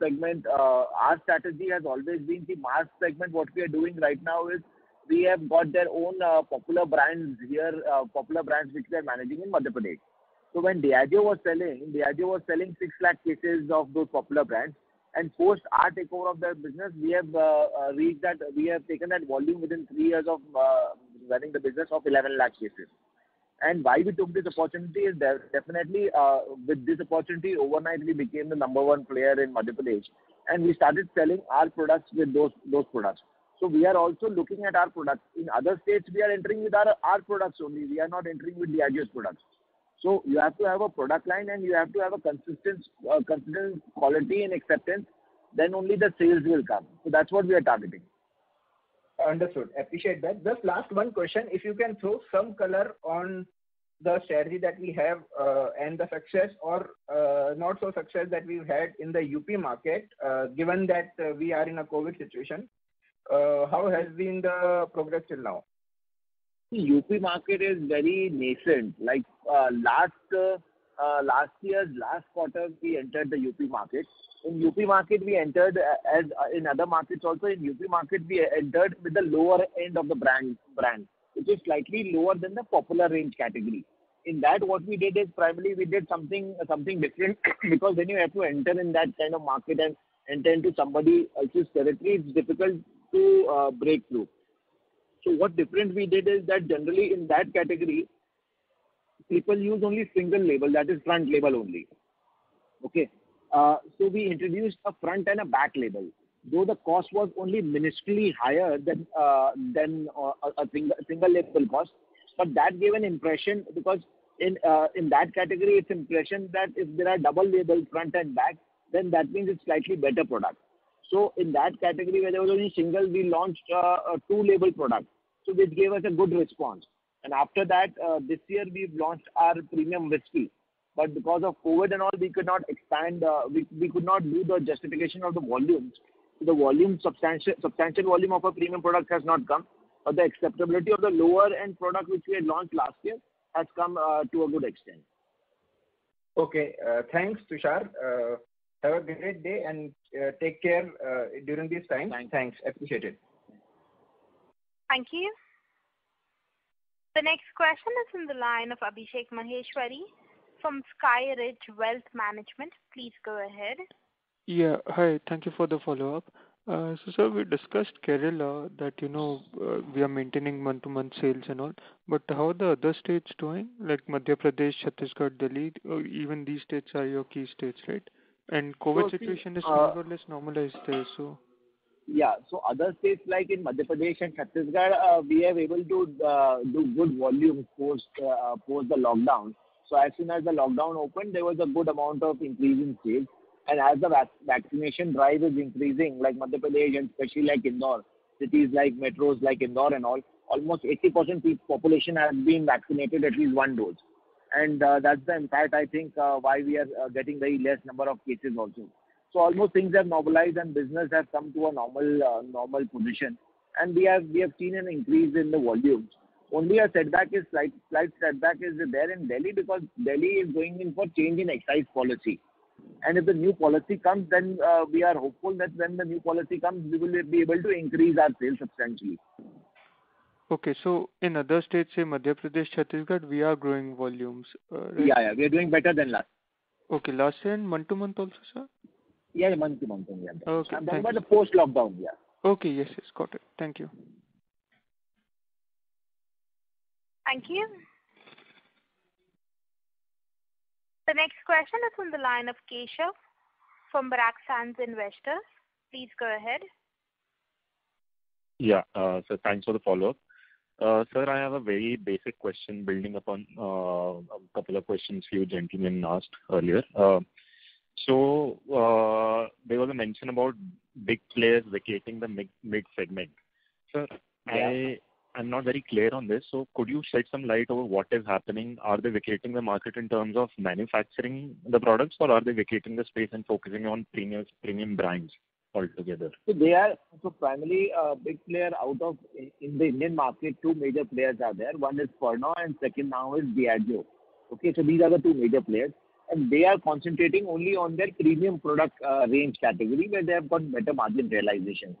[SPEAKER 3] segment, our strategy has always been the mass segment. What we are doing right now is we have got their own popular brands here, popular brands which they are managing in Madhya Pradesh. So when Diageo was selling 6 lakh cases of those popular brands, and post our takeover of their business, we have taken that volume within 3 years of running the business of 11 lakh cases. And why we took this opportunity is definitely with this opportunity, overnight we became the number 1 player in Madhya Pradesh, and we started selling our products with those products. So we are also looking at our products. In other states, we are entering with our products only. We are not entering with Diageo's products. So you have to have a product line and you have to have a consistent quality and acceptance. Then only the sales will come. So that's what we are targeting.
[SPEAKER 8] Understood. Appreciate that. Just last one question. If you can throw some color on the strategy that we have and the success or not so success that we've had in the UP market, given that we are in a COVID situation, how has been the progress till now?
[SPEAKER 3] The UP market is very nascent. Like last year's last quarter, we entered the UP market. In UP market, we entered as in other markets also. In UP market, we entered with the lower end of the brand, which is slightly lower than the popular range category. In that, what we did is primarily we did something different because when you have to enter in that kind of market and enter into somebody else's territory, it's difficult to break through. So what different we did is that generally in that category, people use only single label, that is front label only. Okay. So we introduced a front and a back label. Though the cost was only minusculely higher than a single label cost, but that gave an impression because in that category, it's impression that if there are double labels front and back, then that means it's slightly better product. So in that category where there was only single, we launched a 2-label product, so which gave us a good response. And after that, this year we've launched our premium whiskey. But because of COVID and all, we could not expand, we could not do the justification of the volumes. The volume, substantial volume of a premium product has not come. But the acceptability of the lower end product which we had launched last year has come to a good extent.
[SPEAKER 8] Okay. Thanks, Tushar. Have a great day and take care during this time. Thanks. Appreciate it.
[SPEAKER 1] Thank you. The next question is from the line of Abhishek Maheshwari from Sky Ridge Wealth Management. Please go ahead.
[SPEAKER 5] Yeah. Hi. Thank you for the follow-up. So, sir, we discussed Kerala that, we are maintaining month-to-month sales and all. But how are the other states doing? Like Madhya Pradesh, Chhattisgarh, Delhi, even these states are your key states, right? And COVID situation is more or less normalized there, so.
[SPEAKER 3] Yeah. So other states like in Madhya Pradesh and Chhattisgarh, we are able to do good volume post the lockdown. So as soon as the lockdown opened, there was a good amount of increase in sales. And as the vaccination drive is increasing, like Madhya Pradesh and especially like Indore, cities like metros like Indore and all, almost 80% population has been vaccinated at least 1 dose. And that's the impact, I think, why we are getting very less number of cases also. So almost things have normalized and business has come to a normal position. And we have seen an increase in the volumes. Only a setback is slight setback is there in Delhi because Delhi is going in for change in excise policy. And if the new policy comes, then we are hopeful that when the new policy comes, we will be able to increase our sales substantially.
[SPEAKER 5] Okay, so in other states, say Madhya Pradesh, Chhattisgarh, we are growing volumes. Right?
[SPEAKER 3] Yeah, we are doing better than last.
[SPEAKER 5] Okay, last year and month to month also, sir?
[SPEAKER 3] Yeah, month to month. Yeah.
[SPEAKER 5] Okay,
[SPEAKER 3] I'm talking about the post-lockdown, yeah.
[SPEAKER 5] Okay, yes, got it. Thank you.
[SPEAKER 1] Thank you. The next question is from the line of Keshav from Brack Sands Investors. Please go ahead.
[SPEAKER 4] Yeah, so thanks for the follow-up. Sir, I have a very basic question building upon a couple of questions you gentlemen asked earlier. So there was a mention about big players vacating the mid segment. Sir, I'm not very clear on this. So could you shed some light over what is happening? Are they vacating the market in terms of manufacturing the products, or are they vacating the space and focusing on premium brands altogether?
[SPEAKER 3] So primarily a big player in the Indian market, two major players are there. One is Pernod and second now is Diageo. Okay, so these are the two major players, and they are concentrating only on their premium product range category where they have got better margin realization.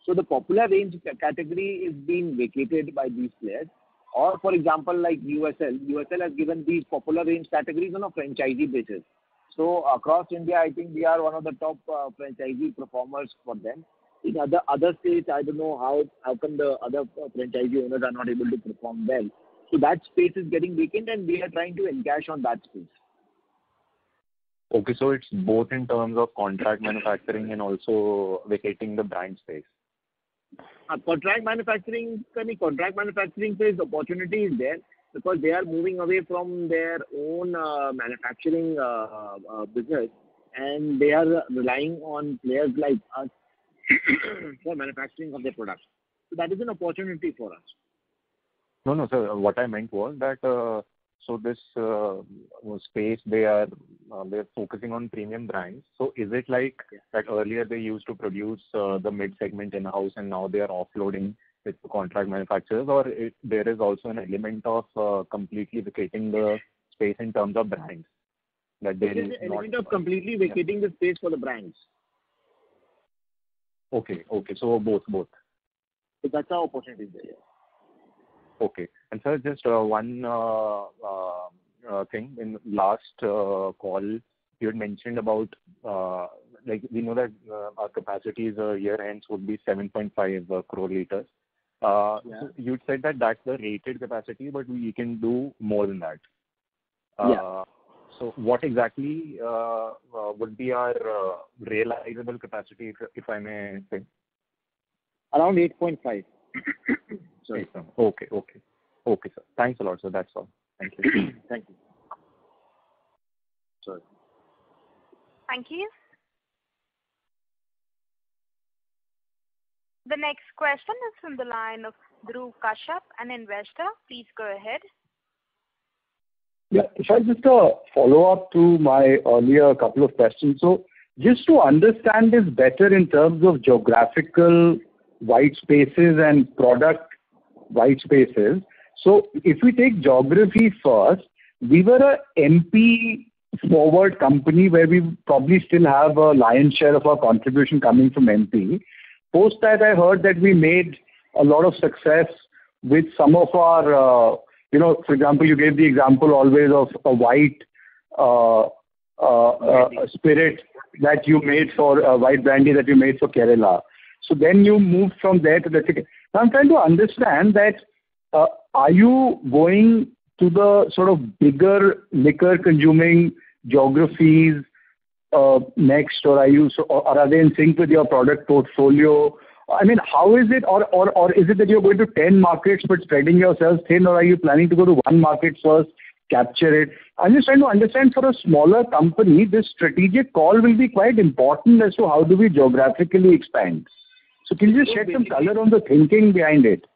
[SPEAKER 3] So the popular range category is being vacated by these players. Or for example, like USL has given these popular range categories on a franchisee basis. So across India, I think we are one of the top franchisee performers for them. In other states, I don't know how come the other franchisee owners are not able to perform well. So that space is getting vacant, and we are trying to encash on that space.
[SPEAKER 4] Okay, so it's both in terms of contract manufacturing and also vacating the brand space.
[SPEAKER 3] Contract manufacturing phase opportunity is there because they are moving away from their own manufacturing business, and they are relying on players like us for manufacturing of their products. So that is an opportunity for us.
[SPEAKER 4] No, sir. What I meant was that so this space they're focusing on premium brands. So is it like that earlier they used to produce the mid segment in house and now they are offloading with the contract manufacturers, or there is also an element of completely vacating the space in terms of brands? That there is an
[SPEAKER 3] element of completely vacating the space for the brands.
[SPEAKER 4] Okay. So both.
[SPEAKER 3] So that's our opportunity there.
[SPEAKER 4] Okay. And sir, just one thing. In last call, you had mentioned about, we know that our capacities year ends would be 7.5 crore liters. So you said that that's the rated capacity, but we can do more than that. So what exactly would be our realizable capacity, if I may say?
[SPEAKER 3] Around 8.5. Sorry.
[SPEAKER 4] Okay, sir. Thanks a lot, sir. That's all. Thank you.
[SPEAKER 3] Thank you. Sorry.
[SPEAKER 1] Thank you. The next question is from the line of Dhruv Kashyap, an investor. Please go ahead.
[SPEAKER 7] Yeah, if I just follow up to my earlier couple of questions. So just to understand this better in terms of geographical white spaces and product white spaces. So if we take geography first, we were a MP forward company where we probably still have a lion's share of our contribution coming from MP. Post that, I heard that we made a lot of success with some of our, for example, you gave the example always of a white spirit that you made for white brandy that you made for Kerala. So then you moved from there to the ticket. Now I'm trying to understand that are you going to the sort of bigger liquor consuming geographies next, or are they in sync with your product portfolio? I mean, how is it, or is it that you're going to 10 markets but spreading yourselves thin, or are you planning to go to one market first, capture it? I'm just trying to understand, for a smaller company, this strategic call will be quite important as to how do we geographically expand. So can you just shed some color on the thinking behind it?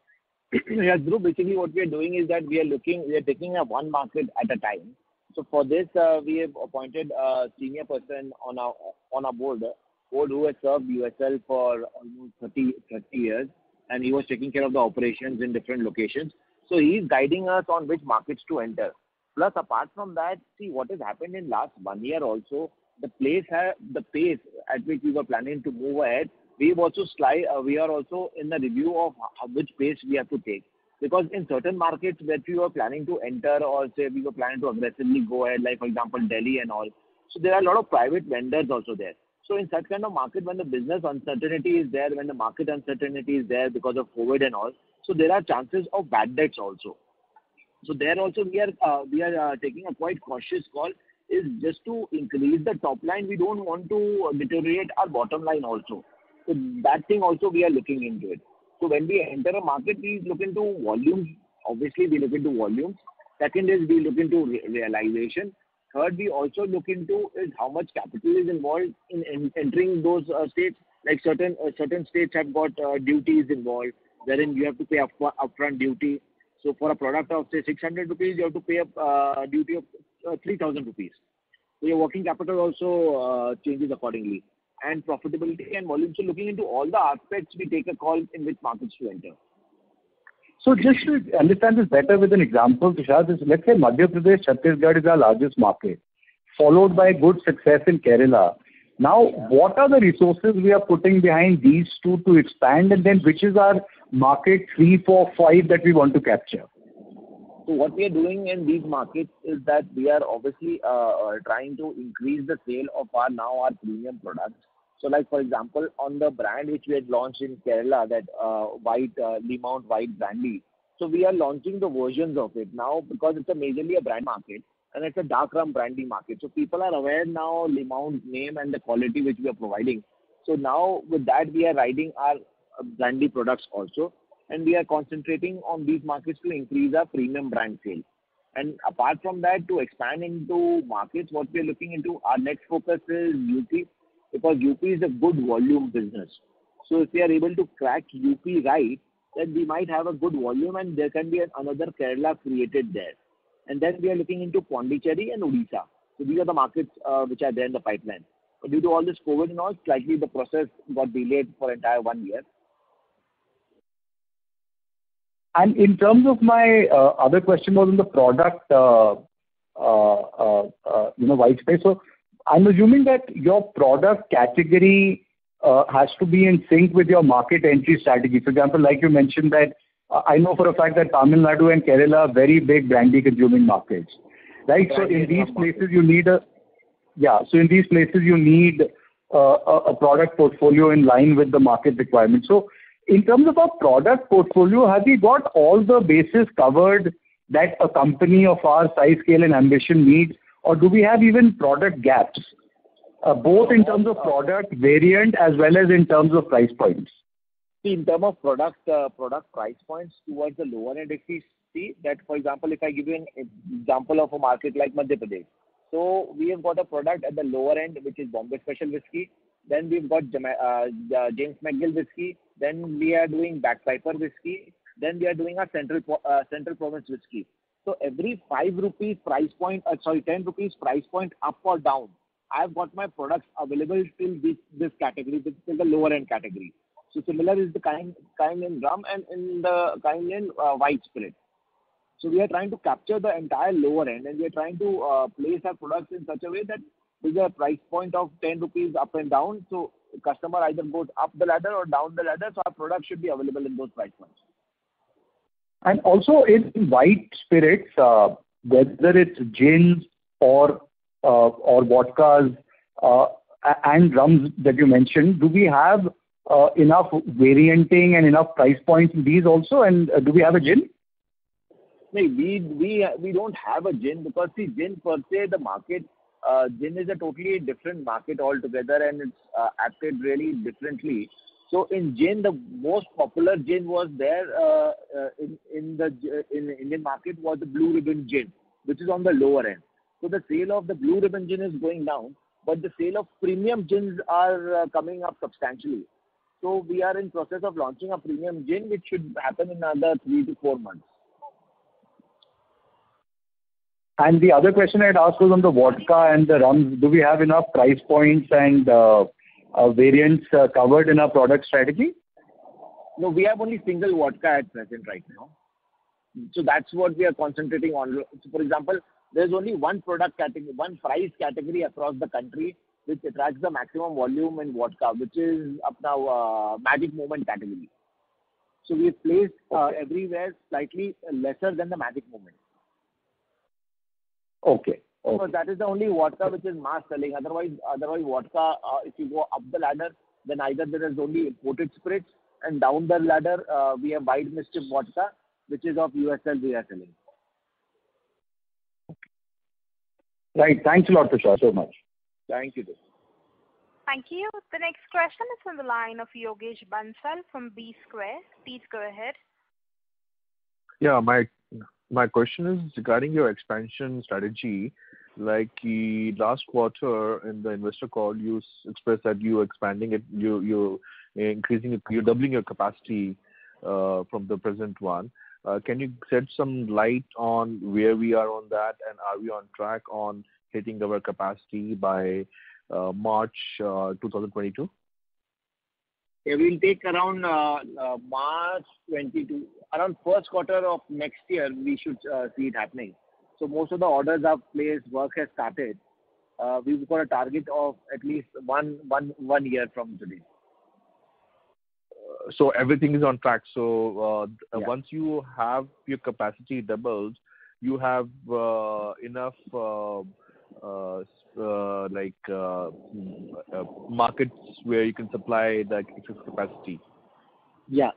[SPEAKER 3] Yeah, Dhruv, basically what we are doing is that we are taking a one market at a time. So for this, we have appointed a senior person on our board who has served USL for almost 30 years, and he was taking care of the operations in different locations. So he is guiding us on which markets to enter. Plus, apart from that, see what has happened in last 1 year also, the pace at which we were planning to move ahead, we are also in the review of which pace we have to take. Because in certain markets that we were planning to enter, or say we were planning to aggressively go ahead, like for example Delhi and all, so there are a lot of private vendors also there. So in such kind of market, when the business uncertainty is there, when the market uncertainty is there because of COVID and all, so there are chances of bad debts also. So there also we are taking a quite cautious call, is just to increase the top line. We don't want to deteriorate our bottom line also. So that thing also we are looking into it. So when we enter a market, we look into volumes. Obviously, we look into volumes. Second is we look into realization. third, we also look into is how much capital is involved in entering those states. Like certain states have got duties involved, wherein you have to pay upfront duty. So for a product of say 600 rupees, you have to pay a duty of 3,000 rupees. So your working capital also changes accordingly. And profitability and volume. So looking into all the aspects, we take a call in which markets to enter.
[SPEAKER 7] So just to understand this better with an example, Tushar, let's say Madhya Pradesh, Chhattisgarh is our largest market, followed by good success in Kerala. Now, what are the resources we are putting behind these two to expand, and then which is our market 3, 4, 5 that we want to capture?
[SPEAKER 3] So what we are doing in these markets is that we are obviously trying to increase the sale of our premium products. So like for example, on the brand which we had launched in Kerala, that Lee Mount White Brandy. So we are launching the versions of it now because it's majorly a brand market and it's a dark rum brandy market. So people are aware now Lee Mount's name and the quality which we are providing. So now with that we are riding our brandy products also, and we are concentrating on these markets to increase our premium brand sale. And apart from that, to expand into markets, what we are looking into, our next focus is UP, because UP is a good volume business. So if we are able to crack UP right, then we might have a good volume and there can be another Kerala created there. And then we are looking into Pondicherry and Odisha. So these are the markets which are there in the pipeline. But due to all this COVID and all, slightly the process got delayed for entire 1 year.
[SPEAKER 7] And in terms of my other question was on the product, white space. So I'm assuming that your product category has to be in sync with your market entry strategy. For example, like you mentioned that I know for a fact that Tamil Nadu and Kerala are very big brandy consuming markets, right? So in these places you need a product portfolio in line with the market requirements. So in terms of our product portfolio, have we got all the bases covered that a company of our size, scale and ambition needs, or do we have even product gaps, both in terms of product variant as well as in terms of price points?
[SPEAKER 3] See, in terms of product price points towards the lower end, if we see that, for example, if I give you an example of a market like Madhya Pradesh. So we have got a product at the lower end, which is Bombay Special Whiskey. Then we've got James McGill Whiskey. Then we are doing Bagpiper Whiskey. Then we are doing a Central Province Whiskey. So every 5 rupees price point, 10 rupees price point up or down, I've got my products available till this category, till the lower end category. So similar is the kind in rum and in the kind in white spirit. So we are trying to capture the entire lower end, and we are trying to place our products in such a way that with a price point of 10 rupees up and down, so the customer either goes up the ladder or down the ladder, so our product should be available in those price points.
[SPEAKER 7] And also in white spirits, whether it's gins or vodkas and rums that you mentioned, do we have enough varianting and enough price points in these also? And do we have a gin?
[SPEAKER 3] No, we don't have a gin because see, gin per se, the market, gin is a totally different market altogether, and it's acted really differently. So in gin, the most popular gin was there in the Indian market was the Blue Ribbon gin, which is on the lower end. So the sale of the Blue Ribbon gin is going down, but the sale of premium gins are coming up substantially. So we are in process of launching a premium gin, which should happen in another 3 to 4 months.
[SPEAKER 7] And the other question I'd asked was on the vodka and the rums. Do we have enough price points and variants covered in our product strategy?
[SPEAKER 3] No, we have only single vodka at present right now. So that's what we are concentrating on. So for example, there's only one product category, one price category across the country which attracts the maximum volume in vodka, which is up now Magic Moment category. So we have placed everywhere slightly lesser than the Magic Moment.
[SPEAKER 7] Okay.
[SPEAKER 3] So that is the only vodka which is mass selling. Otherwise vodka, if you go up the ladder, then either there is only imported spirits, and down the ladder we have White Mischief vodka, which is of USL we are selling.
[SPEAKER 7] Right. Thanks a lot, Tushar, so much.
[SPEAKER 3] Thank you.
[SPEAKER 1] Thank you. The next question is on the line of Yogesh Bansal from B Square. Please go ahead.
[SPEAKER 9] Yeah, my question is regarding your expansion strategy. Like the last quarter in the investor call, you expressed that you expanding it, you increasing it, you're doubling your capacity from the present one. Can you shed some light on where we are on that, and are we on track on hitting our capacity by March 2022?
[SPEAKER 3] It will take around March 22, around first quarter of next year, we should see it happening. So most of the orders are placed, work has started. We've got a target of at least one year from today.
[SPEAKER 9] So everything is on track. So
[SPEAKER 3] Yeah.
[SPEAKER 9] once you have your capacity doubled, you have enough markets where you can supply the excess capacity.
[SPEAKER 3] Yeah.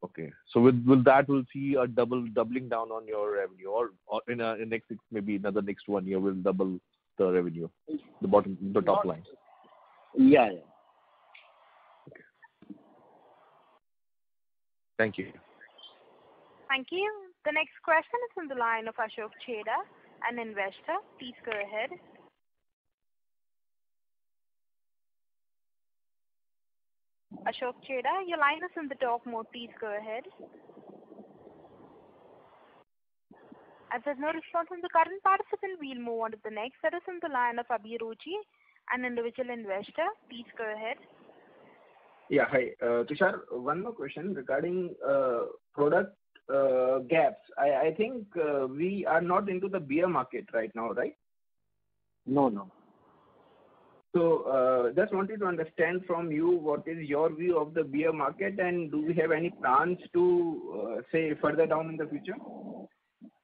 [SPEAKER 9] Okay. So with that, we'll see a doubling down on your revenue, or in next maybe another next 1 year, we'll double the revenue, the top line.
[SPEAKER 3] Yeah.
[SPEAKER 9] Thank you.
[SPEAKER 1] Thank you. The next question is from the line of Ashok Cheda, an investor. Please go ahead. Ashok Cheda, your line is in the talk mode. Please go ahead. As there's no response from the current participant, we'll move on to the next. That is in the line of Abhiruchi, an individual investor. Please go ahead.
[SPEAKER 8] Yeah, hi. Tushar, one more question regarding product gaps. I think we are not into the beer market right now, right?
[SPEAKER 3] No.
[SPEAKER 8] So just wanted to understand from you what is your view of the beer market, and do we have any plans to say further down in the future?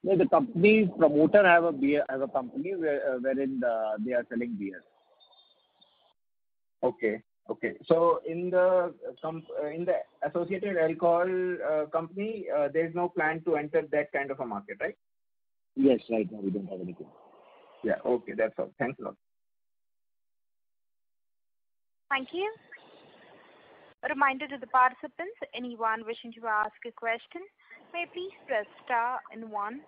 [SPEAKER 3] No, the company promoter have a company wherein they are selling beer.
[SPEAKER 8] Okay. So in the associated alcohol company, there is no plan to enter that kind of a market, right?
[SPEAKER 3] Yes, right now we don't have anything.
[SPEAKER 8] Yeah. Okay, that's all. Thanks a lot.
[SPEAKER 1] Thank you. A reminder to the participants, anyone wishing to ask a question, may please press star and 1.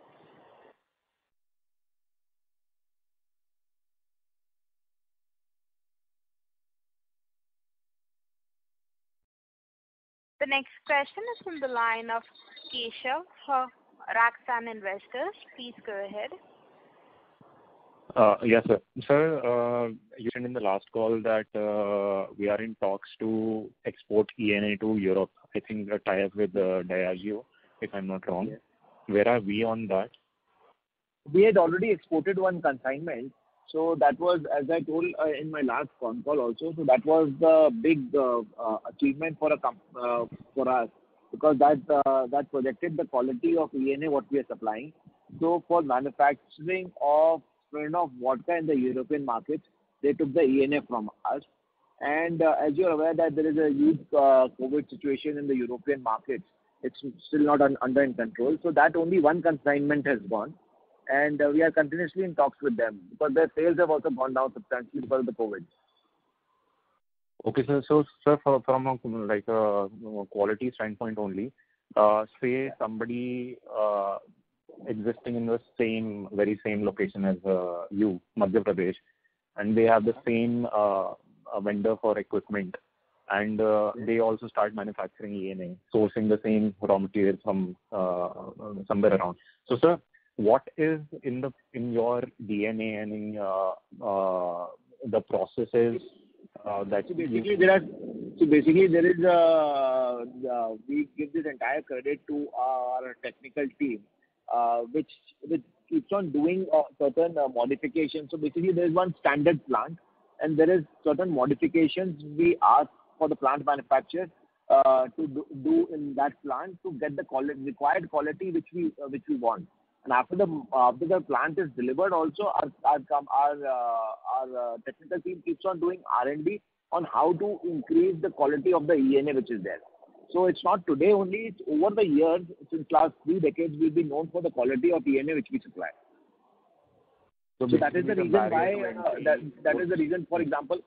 [SPEAKER 1] The next question is from the line of Keshav for Raksan Investors. Please go ahead.
[SPEAKER 4] Yes, sir. Sir, you said in the last call that we are in talks to export ENA to Europe. I think a tie-up with Diageo, if I'm not wrong.
[SPEAKER 3] Yes.
[SPEAKER 4] Where are we on that?
[SPEAKER 3] We had already exported one consignment. So that was, as I told in my last phone call also, so that was the big achievement for us, because that projected the quality of ENA what we are supplying. So for manufacturing of vodka in the European markets, they took the ENA from us. And as you're aware that there is a huge COVID situation in the European markets, it's still not under control. So that only one consignment has gone. And we are continuously in talks with them, because their sales have also gone down substantially because of the COVID.
[SPEAKER 4] Okay, sir. So, sir, from a quality standpoint only, say somebody existing in the very same location as you, Madhya Pradesh, and they have the same vendor for equipment, and they also start manufacturing ENA, sourcing the same raw materials from somewhere around. So, sir, what is in your DNA and in the processes that
[SPEAKER 3] we give this entire credit to our technical team, which keeps on doing certain modifications. So basically there is one standard plant, and there is certain modifications we ask for the plant manufacturer to do in that plant to get the required quality which we want. And after the plant is delivered, also our technical team keeps on doing R&D on how to increase the quality of the ENA which is there. So it's not today only; it's over the years. Since last 3 decades, we've been known for the quality of ENA which we supply. So that is the reason why. That is the reason. For example,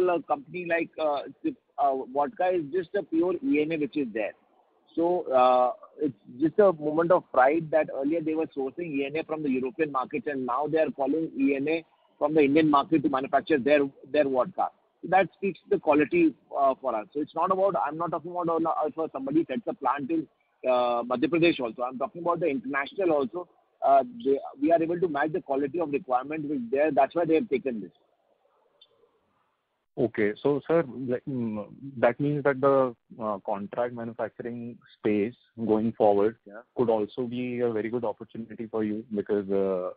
[SPEAKER 3] a company like vodka is just a pure ENA which is there. So it's just a moment of pride that earlier they were sourcing ENA from the European markets, and now they are calling ENA from the Indian market to manufacture their vodka. So that speaks the quality for us. So it's not about, I'm not talking about if somebody sets a plant in Madhya Pradesh also. I'm talking about the international also. We are able to match the quality of requirement with there. That's why they have taken this.
[SPEAKER 4] Okay. So, sir, that means that the contract manufacturing space going forward could also be a very good opportunity for you, because the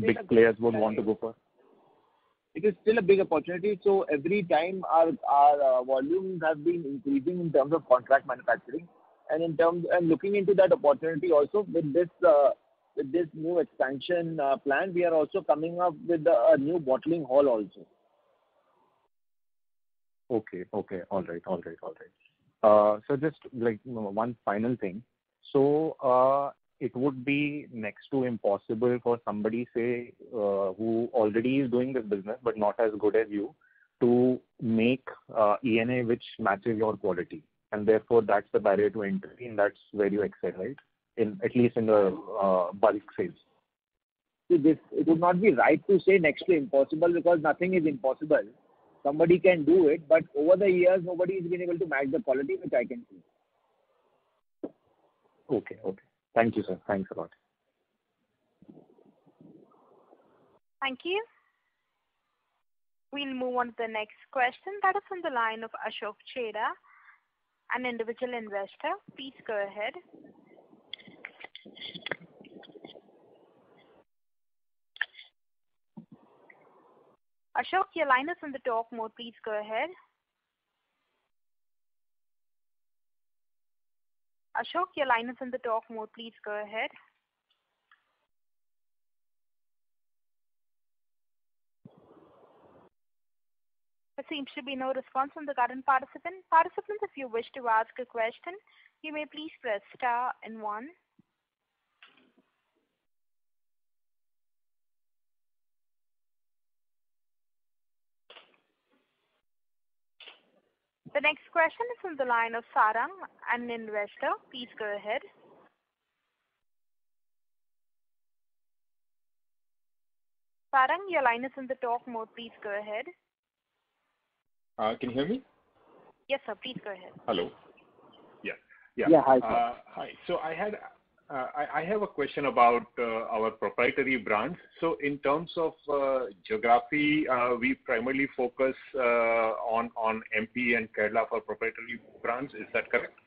[SPEAKER 4] big players would want to go for.
[SPEAKER 3] It is still a big opportunity. So every time our volumes have been increasing in terms of contract manufacturing, and looking into that opportunity also with this new expansion plan, we are also coming up with a new bottling hall also.
[SPEAKER 4] Okay. All right. So just like one final thing. So it would be next to impossible for somebody, say, who already is doing this business but not as good as you, to make ENA which matches your quality, and therefore that's the barrier to entry, and that's where you excel, right? At least in the bulk sales.
[SPEAKER 3] See, it would not be right to say next to impossible, because nothing is impossible. Somebody can do it, but over the years, nobody has been able to match the quality, which I can see.
[SPEAKER 4] Okay. Thank you, sir. Thanks a lot.
[SPEAKER 1] Thank you. We'll move on to the next question. That is on the line of Ashok Cheda, an individual investor. Please go ahead. Ashok, your line is in the talk mode. Please go ahead. Ashok, your line is in the talk mode. Please go ahead. There seems to be no response from the current participant. Participants, if you wish to ask a question, you may please press star and 1. The next question is from the line of Sarang, an investor. Please go ahead. Sarang, your line is in the talk mode. Please go ahead.
[SPEAKER 10] Can you hear me?
[SPEAKER 1] Yes, sir. Please go ahead.
[SPEAKER 10] Hello. Yeah.
[SPEAKER 3] Hi, sir.
[SPEAKER 10] Hi. So I have a question about our proprietary brands. So in terms of geography, we primarily focus on MP and Kerala for proprietary brands. Is that correct?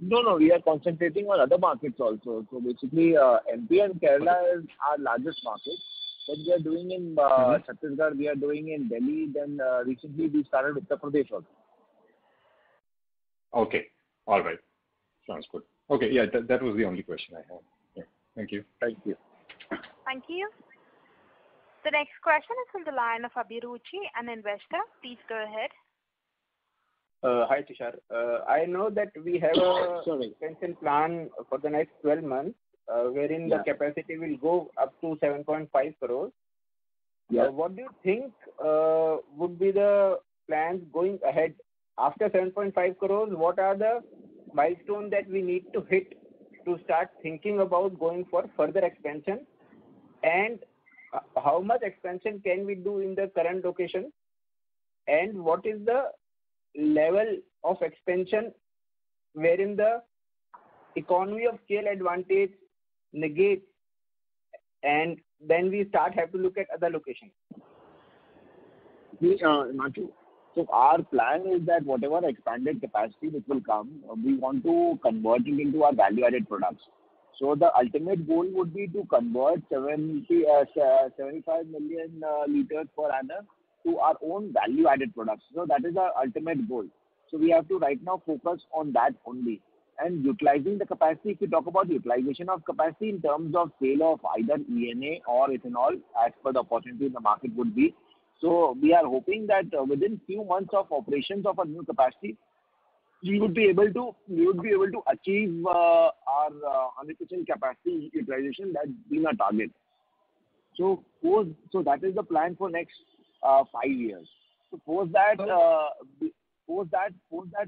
[SPEAKER 3] No, we are concentrating on other markets also. So basically, MP and Kerala is our largest market. Then we are doing in Chhattisgarh, we are doing in Delhi. Then recently we started Uttar Pradesh also.
[SPEAKER 10] Okay. All right. Sounds good. Okay. Yeah, that was the only question I had. Yeah. Thank you.
[SPEAKER 3] Thank you.
[SPEAKER 1] Thank you. The next question is from the line of Abhiruchi, an investor. Please go ahead.
[SPEAKER 11] Hi, Tushar. I know that we have a expansion plan for the next 12 months, wherein the capacity will go up to 7.5 crores. What do you think would be the plans going ahead after 7.5 crores? What are the milestones that we need to hit to start thinking about going for further expansion? And how much expansion can we do in the current location? And what is the level of expansion wherein the economy of scale advantage negates, and then we have to look at other locations?
[SPEAKER 3] Himanshu, so our plan is that whatever expanded capacity which will come, we want to convert it into our value-added products. So the ultimate goal would be to convert 75 million liters per annum to our own value-added products. So that is our ultimate goal. So we have to right now focus on that only. And utilizing the capacity, if you talk about utilization of capacity in terms of sale of either ENA or ethanol, as per the opportunity in the market would be. So we are hoping that within few months of operations of a new capacity, we would be able to achieve our 100% capacity utilization. That's been our target. So that is the plan for next 5 years. Suppose that post that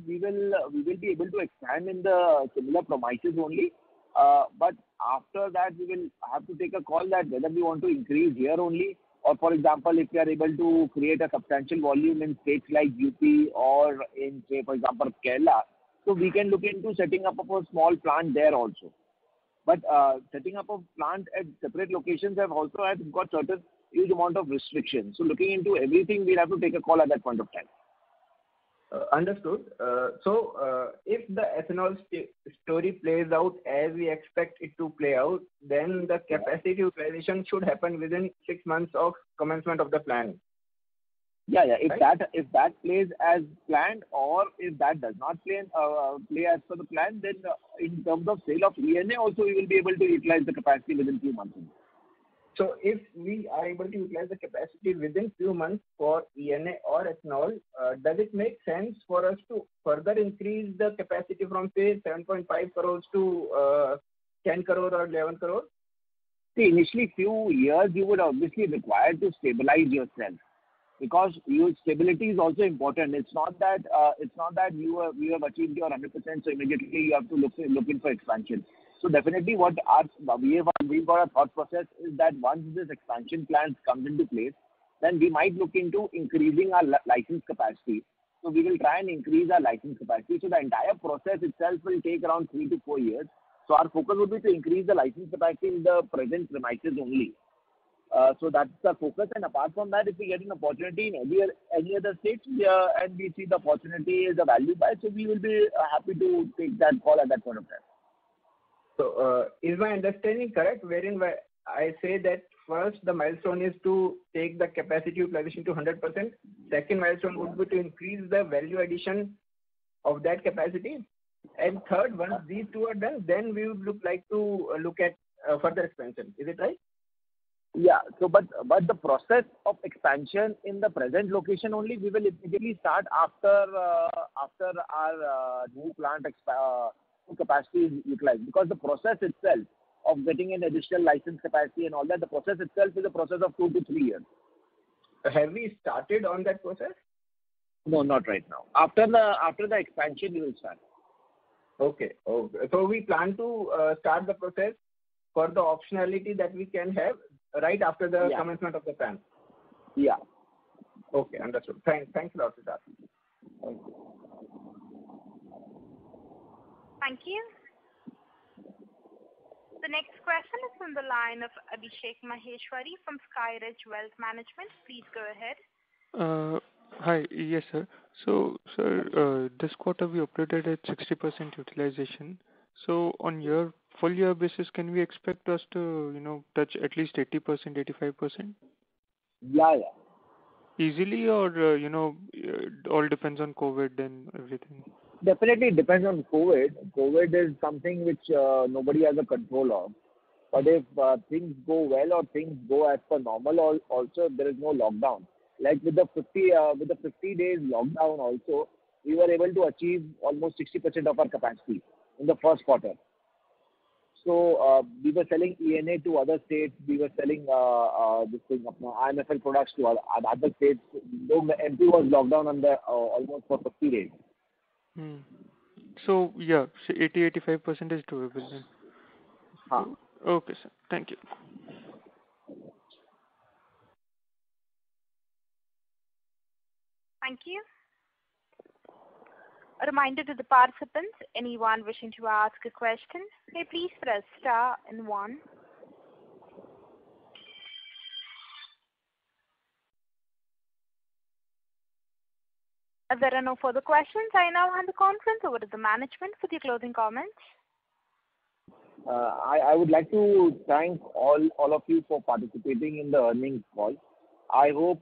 [SPEAKER 3] we will be able to expand in the similar premises only. But after that, we will have to take a call that whether we want to increase here only, or for example, if we are able to create a substantial volume in states like UP or in, say, for example, Kerala, so we can look into setting up a small plant there also. But setting up a plant at separate locations has got certain huge amount of restrictions. So looking into everything, we'll have to take a call at that point of time.
[SPEAKER 11] Understood. If the ethanol story plays out as we expect it to play out, then the capacity utilization should happen within 6 months of commencement of the plan.
[SPEAKER 3] Yeah.
[SPEAKER 11] Right?
[SPEAKER 3] If that plays as planned, or if that does not play as per the plan, then in terms of sale of ENA also, we will be able to utilize the capacity within few months.
[SPEAKER 11] So if we are able to utilize the capacity within few months for ENA or ethanol, does it make sense for us to further increase the capacity from, say, 7.5 crores to 10 crore or 11 crore?
[SPEAKER 3] See, initially few years you would obviously require to stabilize yourself, because your stability is also important. It's not that you have achieved your 100%, so immediately you have to look in for expansion. So definitely we've got a thought process is that once this expansion plan comes into place, then we might look into increasing our license capacity. So we will try and increase our license capacity. So the entire process itself will take around 3 to 4 years. So our focus would be to increase the license capacity in the present premises only. So that's the focus. And apart from that, if we get an opportunity in any other states, and we see the opportunity is a value buy, so we will be happy to take that call at that point of time.
[SPEAKER 11] So is my understanding correct, wherein I say that first the milestone is to take the capacity utilization to 100%. Second milestone would be to increase the value addition of that capacity. And third, once these two are done, then we would look at further expansion. Is it right?
[SPEAKER 3] Yeah. So, but the process of expansion in the present location only, we will immediately start after our new plant capacity is utilized, because the process itself of getting an additional license capacity and all that, the process itself is a process of 2 to 3 years.
[SPEAKER 11] Have we started on that process?
[SPEAKER 3] No, not right now. After the expansion, we will start.
[SPEAKER 11] Okay. So we plan to start the process for the optionality that we can have right after the commencement of the plan.
[SPEAKER 3] Yeah.
[SPEAKER 11] Okay, understood. Thanks a lot, Siddharth.
[SPEAKER 3] Thank you.
[SPEAKER 1] Thank you. The next question is from the line of Abhishek Maheshwari from Skyridge Wealth Management. Please go ahead.
[SPEAKER 5] Hi. Yes, sir. So, sir, this quarter we operated at 60% utilization. So, on your full year basis, can we expect us to, touch at least 80%, 85%?
[SPEAKER 3] Yeah.
[SPEAKER 5] Easily, or, it all depends on COVID and everything?
[SPEAKER 3] Definitely it depends on COVID. COVID is something which nobody has a control of. But if things go well or things go as per normal, also there is no lockdown. Like with the 50 days lockdown also, we were able to achieve almost 60% of our capacity in the first quarter. So we were selling ENA to other states. We were selling IMFL products to other states. Though MP was locked down on almost for 50 days.
[SPEAKER 5] So, yeah, 80-85% is doable then. Okay, sir. Thank you.
[SPEAKER 1] Thank you. A reminder to the participants, anyone wishing to ask a question, may please press star and 1. As there are no further questions, I now hand the conference over to the management for the closing comments.
[SPEAKER 3] I would like to thank all of you for participating in the earnings call. I hope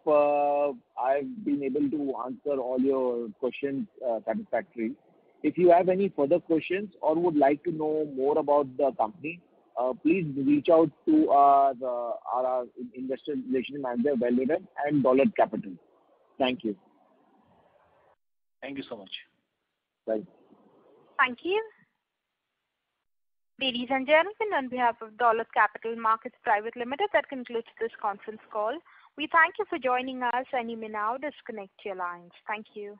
[SPEAKER 3] I've been able to answer all your questions satisfactorily. If you have any further questions or would like to know more about the company, please reach out to our investor relations manager, Valorem, and Dolat Capital. Thank you.
[SPEAKER 2] Thank you so much.
[SPEAKER 3] Bye.
[SPEAKER 1] Thank you. Ladies and gentlemen, on behalf of Dolat Capital Markets Private Limited, that concludes this conference call. We thank you for joining us, and you may now disconnect your lines. Thank you.